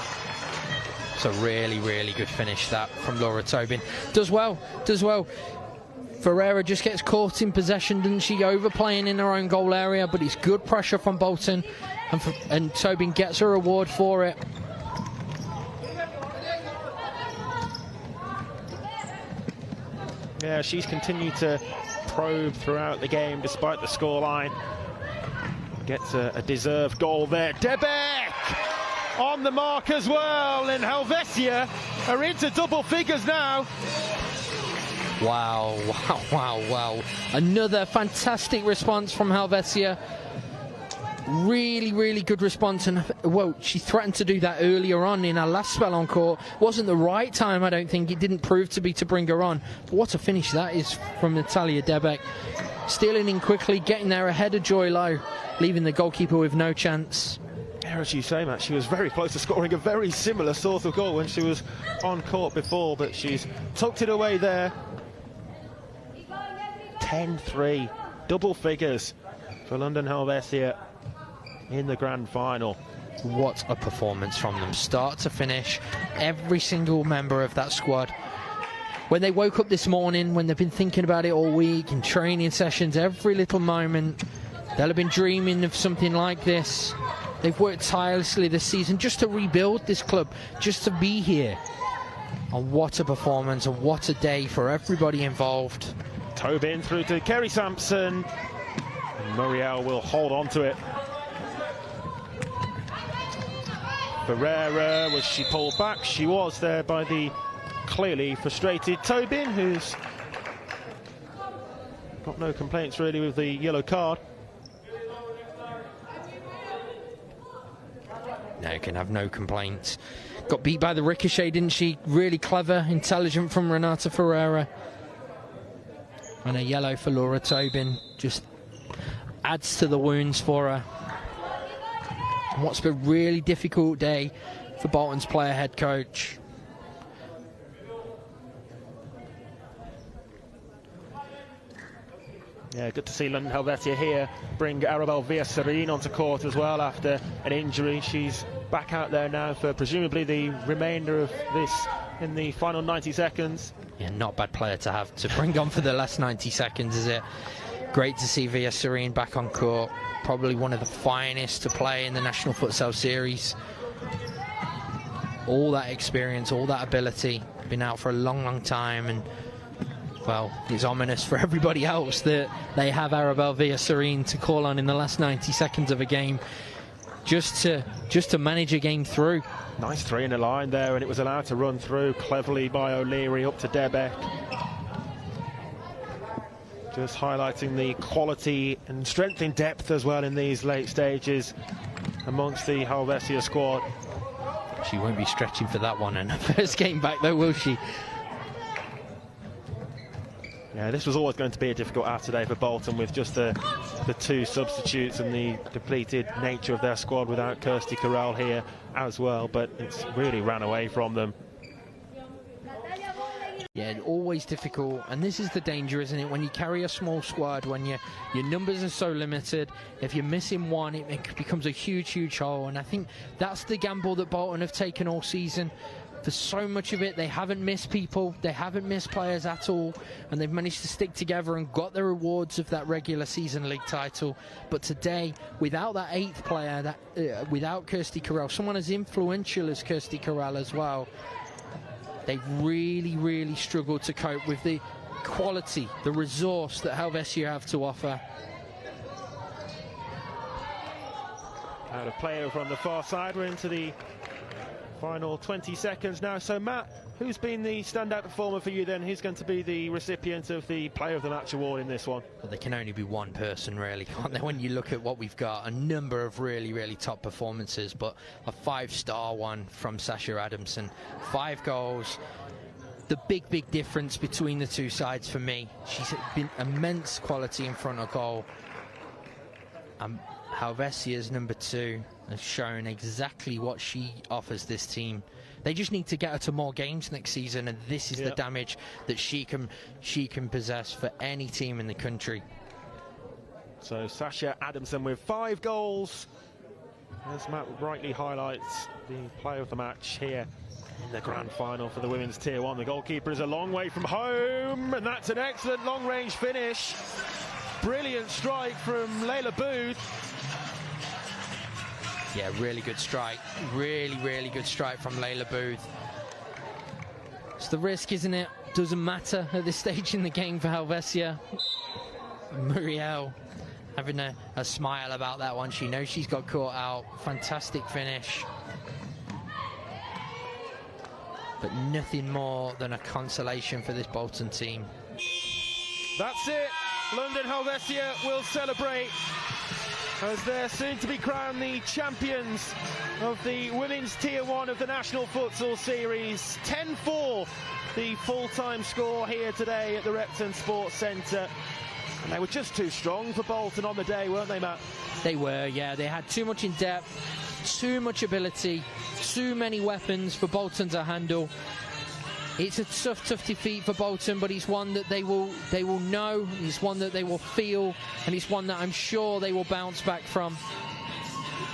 It's a really, really good finish that from Laura Tobin. Does well, does well. Ferreira just gets caught in possession, doesn't she? Overplaying in her own goal area, but it's good pressure from Bolton, and Tobin gets her reward for it. Yeah, she's continued to probe throughout the game despite the scoreline. Gets a deserved goal there. Debeck on the mark as well, and Helvecia are into double figures now. Wow, wow, wow, wow. Another fantastic response from Helvecia. Really, really good response. And, well, she threatened to do that earlier on in her last spell on court. Wasn't the right time, I don't think. It didn't prove to be to bring her on. But what a finish that is from Natalia Debeck. Stealing in quickly, getting there ahead of Joy Lowe, leaving the goalkeeper with no chance. Yeah, as you say, Matt, she was very close to scoring a very similar sort of goal when she was on court before, but she's tucked it away there. 10-3, double figures for London Helvecia in the Grand Final. What a performance from them, start to finish. Every single member of that squad, when they woke up this morning, when they've been thinking about it all week in training sessions, every little moment, they'll have been dreaming of something like this. They've worked tirelessly this season just to rebuild this club, just to be here. And what a performance, and what a day for everybody involved. Tobin through to Kerry Sampson. Muriel will hold on to it. Ferreira, was she pulled back? She was there by the clearly frustrated Tobin, who's got no complaints really with the yellow card. No, can have no complaints. Got beat by the ricochet, didn't she? Really clever, intelligent from Renata Ferreira. And a yellow for Laura Tobin just adds to the wounds for her. And what's been a really difficult day for Bolton's player head coach. Yeah, good to see London Helvecia here bring Arabelle Villaserin onto court as well after an injury. She's back out there now for presumably the remainder of this in the final 90 seconds. Yeah, not a bad player to have to bring on for the last 90 seconds, is it? Great to see Villaserin back on court. Probably one of the finest to play in the National Futsal Series. All that experience, all that ability. Been out for a long, long time, and well, it's ominous for everybody else that they have Arabelle Villaserin to call on in the last 90 seconds of a game, just to manage a game through. Nice three in a line there, and it was allowed to run through cleverly by O'Leary up to Debeck. Just highlighting the quality and strength in depth as well in these late stages amongst the Helvecia squad. She won't be stretching for that one in her first game back though, will she? Yeah, this was always going to be a difficult hour today for Bolton with just the two substitutes and the depleted nature of their squad without Kirsty Corral here as well, but it's really ran away from them. Yeah, always difficult, and this is the danger, isn't it, when you carry a small squad, when your numbers are so limited. If you're missing one, it becomes a huge hole, and I think that's the gamble that Bolton have taken all season. For so much of it, they haven't missed people, they haven't missed players at all, and they've managed to stick together and got the rewards of that regular season league title. But today, without that eighth player, without Kirsty Corral, someone as influential as Kirsty Corral as well, they've really struggled to cope with the quality, the resource that Helvecia have to offer. Out of play over on the far side, we're into the final 20 seconds now. So Matt, who's been the standout performer for you then? Who's going to be the recipient of the Player of the Match award in this one? Well, there can only be one person really, can't there, when you look at what we've got? A number of really top performances, but a 5-star one from Sasha Adamson. 5 goals. The big difference between the two sides for me. She's been immense quality in front of goal. Helvecia's number 2 has shown exactly what she offers this team. They just need to get her to more games next season, and this is the damage that she can possess for any team in the country. So Sasha Adamson with 5 goals, as Matt rightly highlights, the player of the match here in the grand final for the women's tier 1. The goalkeeper is a long way from home, and that's an excellent long-range finish. Brilliant strike from Layla Booth. Yeah, really good strike. Really good strike from Layla Booth. It's the risk, isn't it? Doesn't matter at this stage in the game for Helvecia. Muriel having a smile about that one. She knows she's got caught out. Fantastic finish. But nothing more than a consolation for this Bolton team. That's it. London Helvecia will celebrate as they're soon to be crowned the champions of the women's tier 1 of the National Futsal Series. 10-4 the full-time score here today at the Repton Sports Centre. And they were just too strong for Bolton on the day, weren't they, Matt? They were, yeah. They had too much in depth, too much ability, too many weapons for Bolton to handle. It's a tough defeat for Bolton, but it's one that they will know, it's one that they will feel, and it's one that I'm sure they will bounce back from.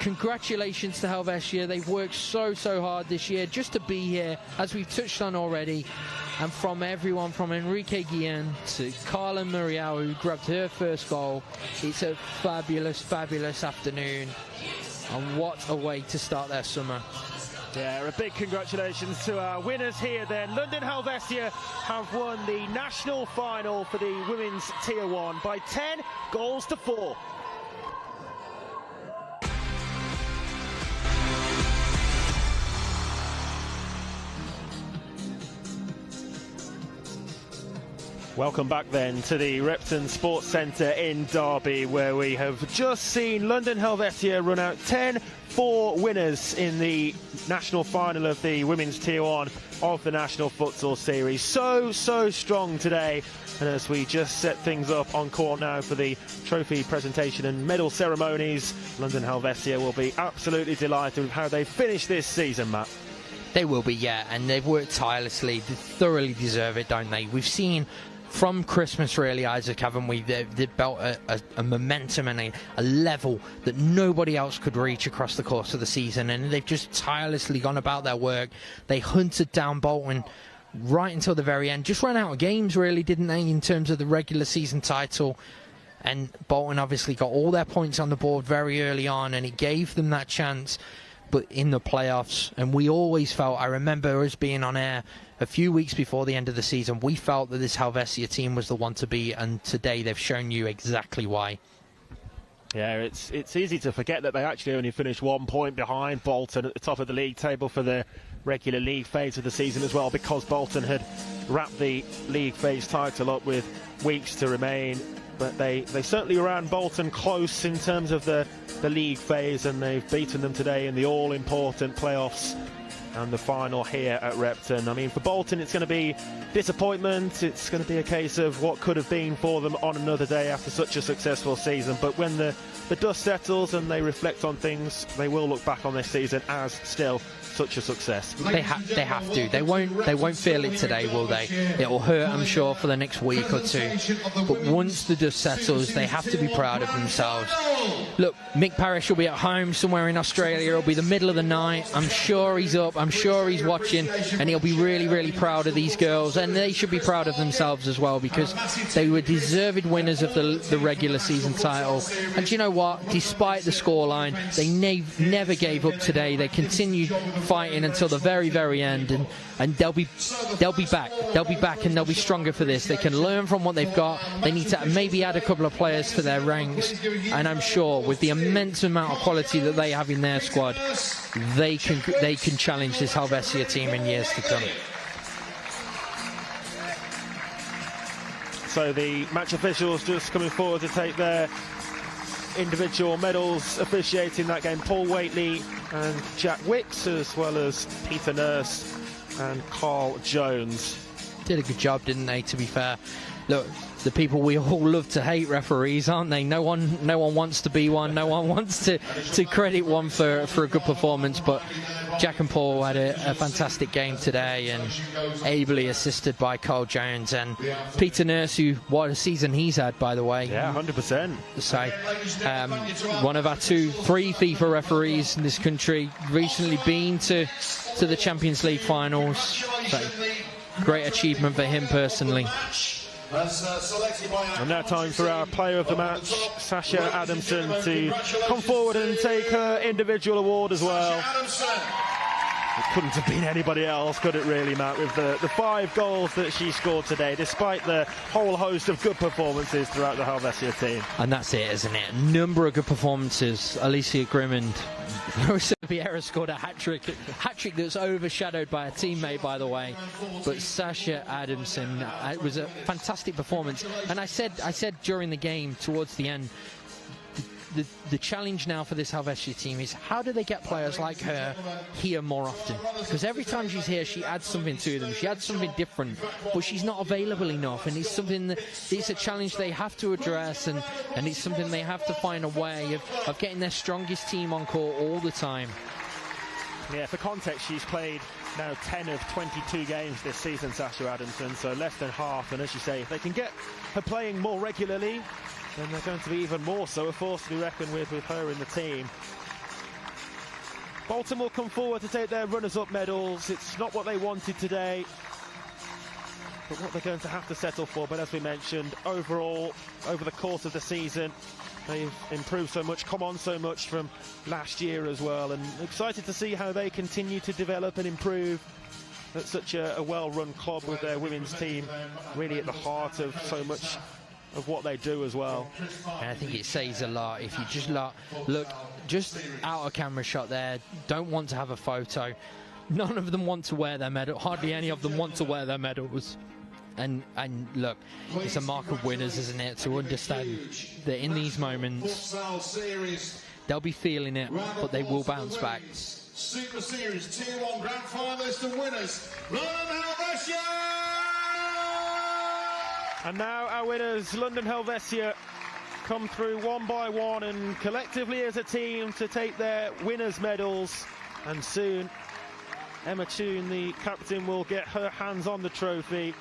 Congratulations to Helvecia. They've worked so hard this year just to be here, as we've touched on already. And from everyone, from Enrique Guillen to Carla Muriel, who grabbed her first goal, it's a fabulous afternoon. And what a way to start their summer. Yeah, a big congratulations to our winners here then. London Helvecia have won the national final for the women's tier 1 by 10-4. Welcome back then to the Repton Sports Centre in Derby, where we have just seen London Helvecia run out 10-4 winners in the national final of the women's tier 1 of the National Futsal Series. So strong today. And as we just set things up on court now for the trophy presentation and medal ceremonies, London Helvecia will be absolutely delighted with how they finished this season, Matt. They will be, yeah, and they've worked tirelessly. They thoroughly deserve it, don't they? We've seen from Christmas, really, Isaac, haven't we? They've built a momentum and a level that nobody else could reach across the course of the season, and they've just tirelessly gone about their work. They hunted down Bolton right until the very end. Just ran out of games, really, didn't they, in terms of the regular season title? And Bolton obviously got all their points on the board very early on, and it gave them that chance. But in the playoffs, and we always felt, I remember us being on air a few weeks before the end of the season, we felt that this Helvecia team was the one to beat, and today they've shown you exactly why. Yeah, it's easy to forget that they actually only finished 1 point behind Bolton at the top of the league table for the regular league phase of the season as well, because Bolton had wrapped the league phase title up with weeks to remain. But they certainly ran Bolton close in terms of the league phase, and they've beaten them today in the all-important playoffs and the final here at Repton. I mean, for Bolton, it's going to be disappointment. It's going to be a case of what could have been for them on another day after such a successful season. But when the dust settles and they reflect on things, they will look back on this season as still such a success. They have to. They won't feel it today, will they? It will hurt, I'm sure, for the next week or two. But once the dust settles, they have to be proud of themselves. Look, Mick Parrish will be at home somewhere in Australia. It'll be the middle of the night. I'm sure he's up. I'm sure he's watching, and he'll be really, really proud of these girls. And they should be proud of themselves as well, because they were deserved winners of the regular season title. And do you know what? Despite the scoreline, they never gave up today. They continued fighting until the very, very end, and they'll be back. They'll be back, and they'll be stronger for this. They can learn from what they've got. They need to maybe add a couple of players to their ranks, and I'm sure with the immense amount of quality that they have in their squad, they can challenge this Helvecia team in years to come. So the match officials just coming forward to take their individual medals, officiating that game. Paul Waitley and Jack Wicks, as well as Peter Nurse and Carl Jones. Did a good job, didn't they, to be fair? Look, the people we all love to hate referees, aren't they? No one wants to be one. No one wants to credit one for a good performance. But Jack and Paul had a fantastic game today, and ably assisted by Carl Jones and Peter Nurse, who, what a season he's had, by the way. Yeah, 100%. So, one of our three FIFA referees in this country, recently been to the Champions League finals. So, great achievement for him personally. And now time for our player of the match, Sasha Adamson, to come forward and take her individual award as well. It couldn't have been anybody else, could it really, Matt, with the 5 goals that she scored today, despite the whole host of good performances throughout the Helvecia team. And that's it, isn't it? A number of good performances. Alicia Grimmond, Larissa Vieira scored a hat-trick that's overshadowed by a teammate, by the way. But Sasha Adamson, it was a fantastic performance. And I said during the game, towards the end, the challenge now for this Helvecia team is how do they get players like her here more often? Because every time she's here, she adds something to them. She adds something different, but she's not available enough, and it's something that it's a challenge they have to address, and it's something they have to find a way of getting their strongest team on court all the time. Yeah, for context, she's played now 10 of 22 games this season, Sasha Adamson, so less than half. And as you say, if they can get her playing more regularly, then they're going to be even more so a force to be reckoned with her in the team. Bolton will come forward to take their runners-up medals. It's not what they wanted today, but what they're going to have to settle for. But as we mentioned, overall, over the course of the season, they've improved so much, come on so much from last year as well, and excited to see how they continue to develop and improve at such a well-run club, with their women's team really at the heart of so much of what they do as well. And I think it says a lot if you just look just out of camera shot there, don't want to have a photo. None of them want to wear their medal. Hardly any of them want to wear their medals. And look, it's a mark of winners, isn't it, to understand that in these moments they'll be feeling it, but they will bounce back. Super Series Tier 1 Grand Finalists and winners, London Helvecia! And now our winners, London Helvecia, come through one by one and collectively as a team to take their winners' medals. And soon, Emma Toon, the captain, will get her hands on the trophy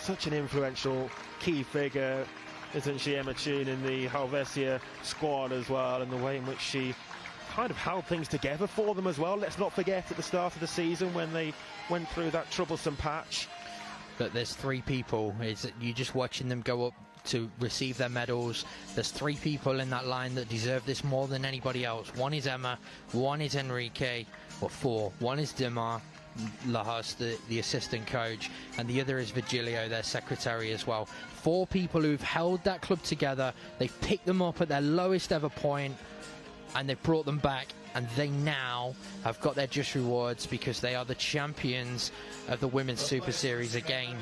such an influential key figure, isn't she, Emma Toon, in the Helvecia squad as well, and the way in which she kind of held things together for them as well. Let's not forget at the start of the season when they went through that troublesome patch. But there's 3 people, you're just watching them go up to receive their medals. There's 3 people in that line that deserve this more than anybody else. One is Emma, one is Enrique, or 4. One is Dimar Lahas, the assistant coach, and the other is Virgilio, their secretary as well. 4 people who've held that club together. They've picked them up at their lowest ever point, and they've brought them back, and they now have got their just rewards because they are the champions of the Women's Super Series again.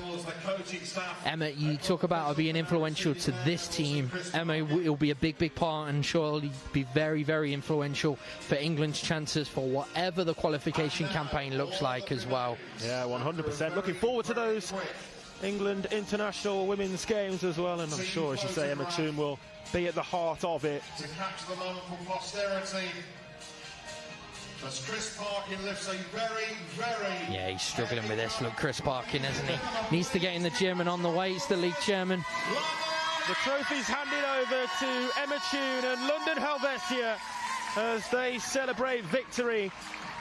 Emma, you talk about her being influential to this team. Emma will be a big part and surely be very, very influential for England's chances for whatever the qualification campaign looks like as well. Yeah, 100%. Looking forward to those England international women's games as well, and I'm sure, as you say, Emma Toon will be at the heart of it. To capture the moment for posterity, as Chris Parkin lifts a very... Yeah, he's struggling with this. Look, Chris Parkin, isn't he? Needs to get in the gym and on the way. It's the league chairman. The trophy's handed over to Emma Toon and London Helvecia as they celebrate victory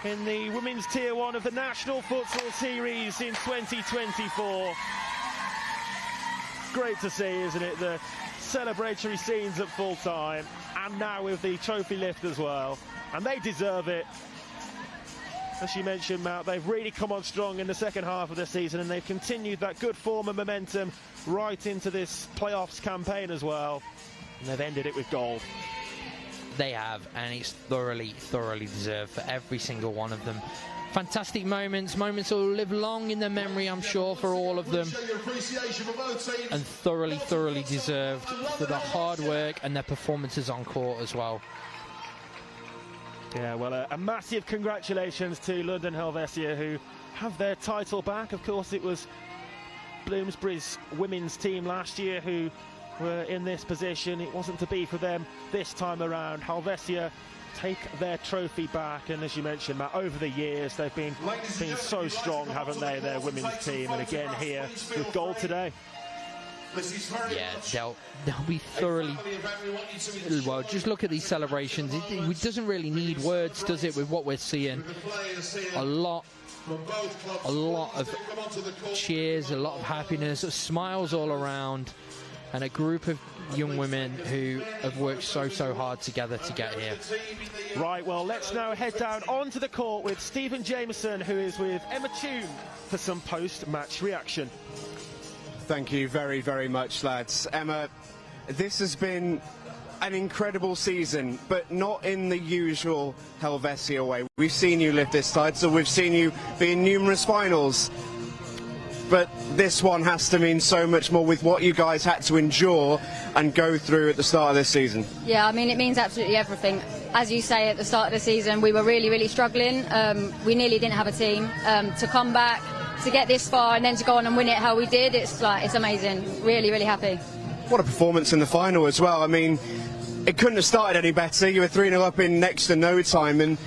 in the Women's Tier 1 of the National Futsal Series in 2024. Great to see, isn't it? The celebratory scenes at full time, and now with the trophy lift as well, and they deserve it. As you mentioned, Matt, they've really come on strong in the second half of the season, and they've continued that good form and momentum right into this playoffs campaign as well, and they've ended it with gold. They have, and it's thoroughly deserved for every single one of them. Fantastic moments that will live long in their memory, I'm sure, for all of them, and thoroughly deserved for the hard work and their performances on court as well. Yeah, well, a massive congratulations to London Helvecia, who have their title back. Of course, it was Bloomsbury's women's team last year who were in this position. It wasn't to be for them this time around. Helvecia take their trophy back, and as you mentioned, Matt, over the years they've been so strong, haven't they, their women's team, and again here with gold today. Yeah, they'll be thoroughly... Well, just look at these celebrations. It doesn't really need words, does it, with what we're seeing? A lot of cheers, a lot of happiness, smiles all around, and a group of young women who have worked so hard together to get here. Right, well, let's now head down onto the court with Stephen Jameson, who is with Emma Toon, for some post-match reaction. Thank you very much, lads. Emma, this has been an incredible season, but not in the usual Helvecia way. We've seen you lift this title, we've seen you be in numerous finals, but this one has to mean so much more with what you guys had to endure and go through at the start of this season. Yeah, I mean, it means absolutely everything. As you say, at the start of the season, we were really struggling. We nearly didn't have a team. To come back, to get this far, and then to go on and win it how we did, it's amazing. Really happy. What a performance in the final as well. I mean, it couldn't have started any better. You were 3-0 up in next to no time, and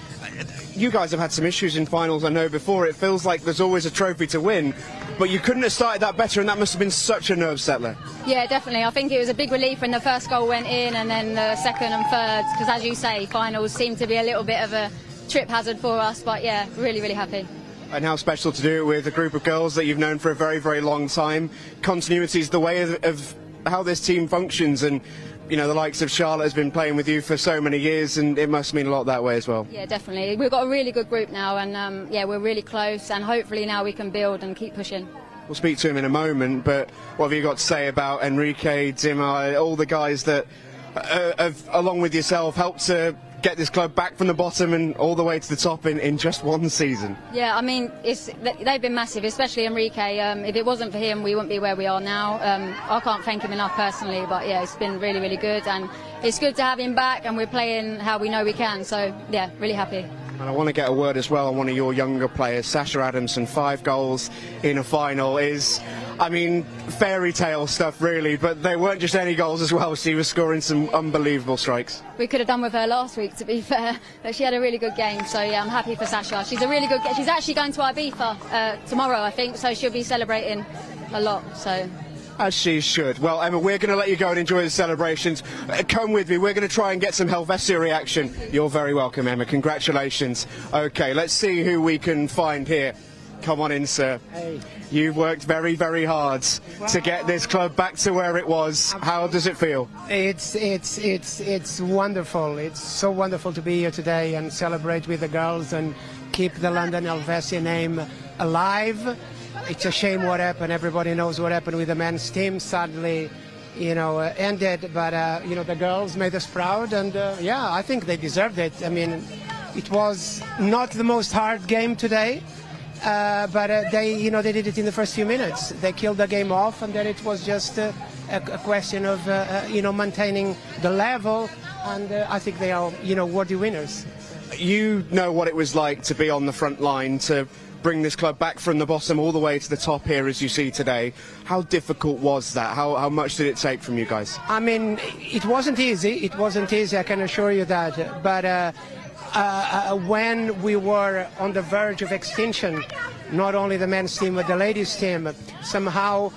you guys have had some issues in finals, I know, before. It feels like there's always a trophy to win, but you couldn't have started that better, and that must have been such a nerve settler. Yeah, definitely. I think it was a big relief when the first goal went in, and then the second and third, because as you say, finals seem to be a little bit of a trip hazard for us, but yeah, really happy. And how special to do it with a group of girls that you've known for a very long time. Continuity is the way of how this team functions, and you know, the likes of Charlotte has been playing with you for so many years, and it must mean a lot that way as well. Yeah, definitely. We've got a really good group now, and yeah, we're really close, and hopefully now we can build and keep pushing. We'll speak to him in a moment, but what have you got to say about Enrique, Dimar, all the guys that have, along with yourself, helped to get this club back from the bottom and all the way to the top in just one season? Yeah, I mean, they've been massive, especially Enrique. If it wasn't for him, we wouldn't be where we are now. I can't thank him enough personally, but yeah, it's been really good, and it's good to have him back, and we're playing how we know we can, so yeah, really happy. And I want to get a word as well on one of your younger players, Sasha Adamson. 5 goals in a final is, I mean, fairy tale stuff really, but they weren't just any goals as well. She was scoring some unbelievable strikes. We could have done with her last week, to be fair, but she had a really good game, so yeah, I'm happy for Sasha. She's a really good. She's actually going to Ibiza tomorrow, I think, so she'll be celebrating a lot. So. As she should. Well, Emma, we're going to let you go and enjoy the celebrations. Come with me. We're going to try and get some Helvecia reaction. You're very welcome, Emma. Congratulations. Okay, let's see who we can find here. Come on in, sir. Hey. You've worked very, very hard to get this club back to where it was. How does it feel? It's wonderful. It's so wonderful to be here today and celebrate with the girls and keep the London Helvecia name alive. It's a shame what happened. Everybody knows what happened with the men's team. Sadly, ended. But the girls made us proud, and yeah, I think they deserved it. I mean, it was not the most hard game today, but they did it in the first few minutes. They killed the game off, and then it was just a question of maintaining the level. And I think they are worthy winners. You know what it was like to be on the front line, to bring this club back from the bottom all the way to the top here as you see today. How difficult was that? How much did it take from you guys? I mean, it wasn't easy. It wasn't easy, I can assure you that. But when we were on the verge of extinction, not only the men's team but the ladies' team, somehow,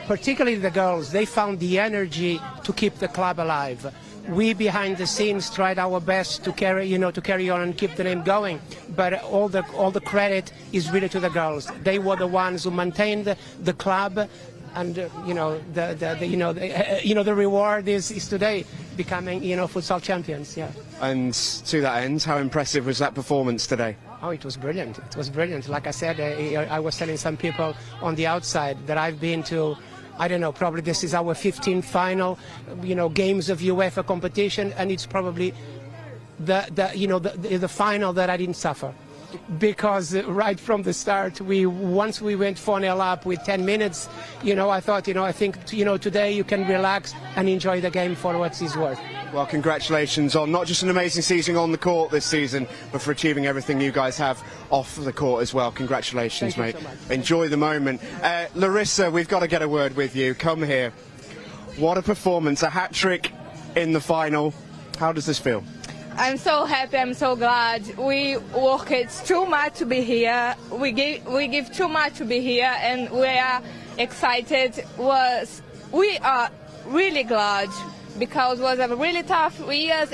particularly the girls, they found the energy to keep the club alive. We behind the scenes tried our best to carry on and keep the name going, but all the credit is really to the girls. They were the ones who maintained the club, and the reward is today becoming futsal champions. Yeah. And to that end, how impressive was that performance today? Oh, it was brilliant. It was brilliant. Like I said, I was telling some people on the outside that I've been to, I don't know, probably this is our 15th final, games of UEFA competition, and it's probably the final that I didn't suffer. Because right from the start, once we went 4-0 up with 10 minutes, I thought, I think, today you can relax and enjoy the game for what it's worth. Well, congratulations on not just an amazing season on the court this season, but for achieving everything you guys have off the court as well. Congratulations, mate. Thank you so much. Enjoy the moment. Larissa, we've got to get a word with you. Come here. What a performance, a hat-trick in the final. How does this feel? I'm so happy, I'm so glad. We worked too much to be here. We give too much to be here, and we are excited. We are really glad because it was a really tough years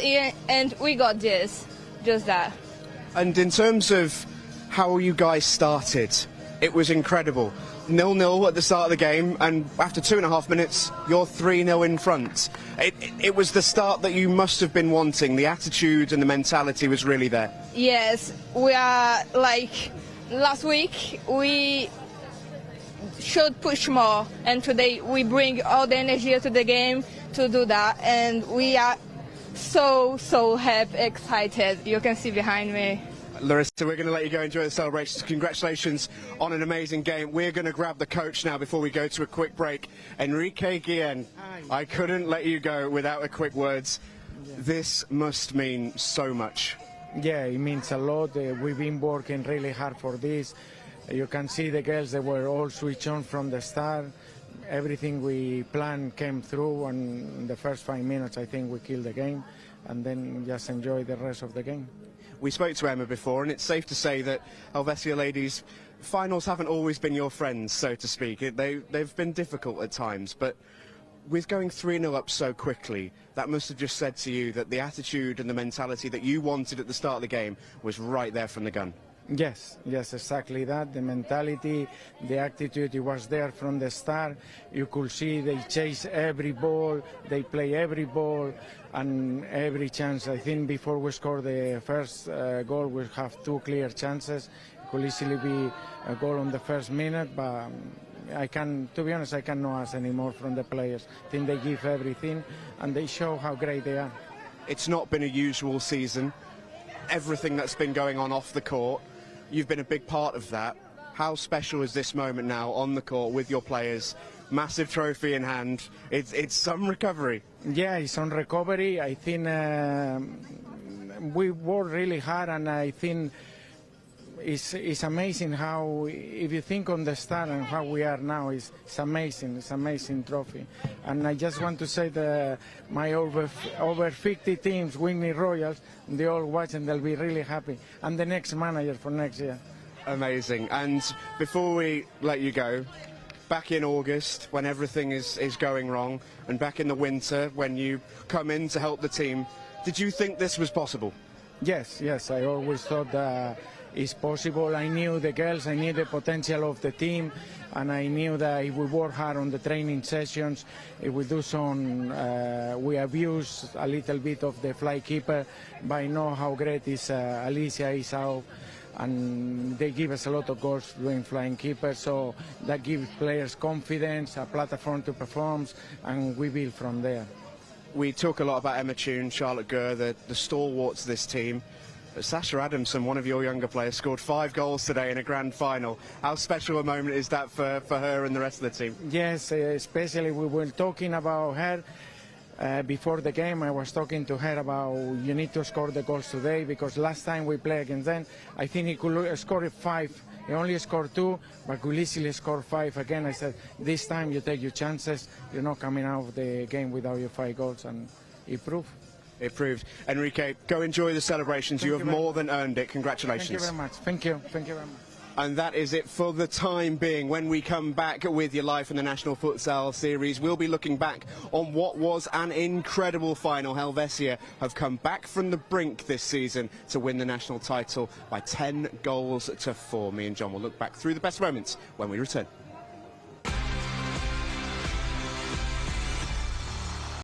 and we got this, just that. And in terms of how you guys started, it was incredible. 0-0 at the start of the game, and after 2.5 minutes, you're 3-0 in front. It was the start that you must have been wanting. The attitude and the mentality was really there. Yes, we are like last week. We should push more, and today we bring all the energy to the game to do that, and we are so happy, excited. You can see behind me. Larissa, we're going to let you go enjoy the celebrations. Congratulations on an amazing game. We're going to grab the coach now before we go to a quick break. Enrique Guillen, I couldn't let you go without a quick words. Yeah. This must mean so much. Yeah, it means a lot. We've been working really hard for this. You can see the girls, they were all switched on from the start. Everything we planned came through, and in the first 5 minutes I think we killed the game, and then just enjoy the rest of the game. We spoke to Emma before, and it's safe to say that Helvecia ladies, finals haven't always been your friends, so to speak. They've been difficult at times, but with going 3-0 up so quickly, that must have just said to you that the attitude and the mentality that you wanted at the start of the game was right there from the gun. Yes, exactly that. The mentality, the attitude, it was there from the start. You could see they chase every ball, they play every ball and every chance. I think before we score the first goal, we have 2 clear chances. It could easily be a goal on the first minute, but to be honest, I cannot ask any more from the players. I think they give everything and they show how great they are. It's not been a usual season. Everything that's been going on off the court, you've been a big part of that. How special is this moment now on the court with your players? Massive trophy in hand. It's some recovery. Yeah, it's on recovery. I think we worked really hard, and I think it's amazing how, if you think on the start and how we are now, it's amazing. It's amazing trophy. And I just want to say that my over 50 teams, Whitney Royals, they all watch and they'll be really happy. I'm the next manager for next year. Amazing. And before we let you go, back in August when everything is going wrong, and back in the winter when you come in to help the team. Did you think this was possible? Yes, I always thought that it's possible. I knew the girls, I knew the potential of the team, and I knew that if we work hard on the training sessions, if we do some, we abuse a little bit of the fly keeper, but I know how great is Alicia is out, and they give us a lot of goals doing flying keeper, so that gives players confidence, a platform to perform, and we build from there. We talk a lot about Emma Toon, Charlotte Gurr, the stalwarts of this team. But Sasha Adamson, one of your younger players, scored 5 goals today in a grand final. How special a moment is that for her and the rest of the team? Yes, especially we were talking about her before the game. I was talking to her about you need to score the goals today, because last time we played against them, I think he could score 5. He only scored 2, but could easily score 5 again. I said, this time you take your chances. You're not coming out of the game without your 5 goals, and it proved. It proved. Enrique, go enjoy the celebrations. You have more than earned it. Congratulations. Thank you very much. Thank you. Thank you very much. And that is it for the time being. When we come back with your life in the National Futsal Series, we'll be looking back on what was an incredible final. Helvecia have come back from the brink this season to win the national title by 10 goals to 4. Me and John will look back through the best moments when we return.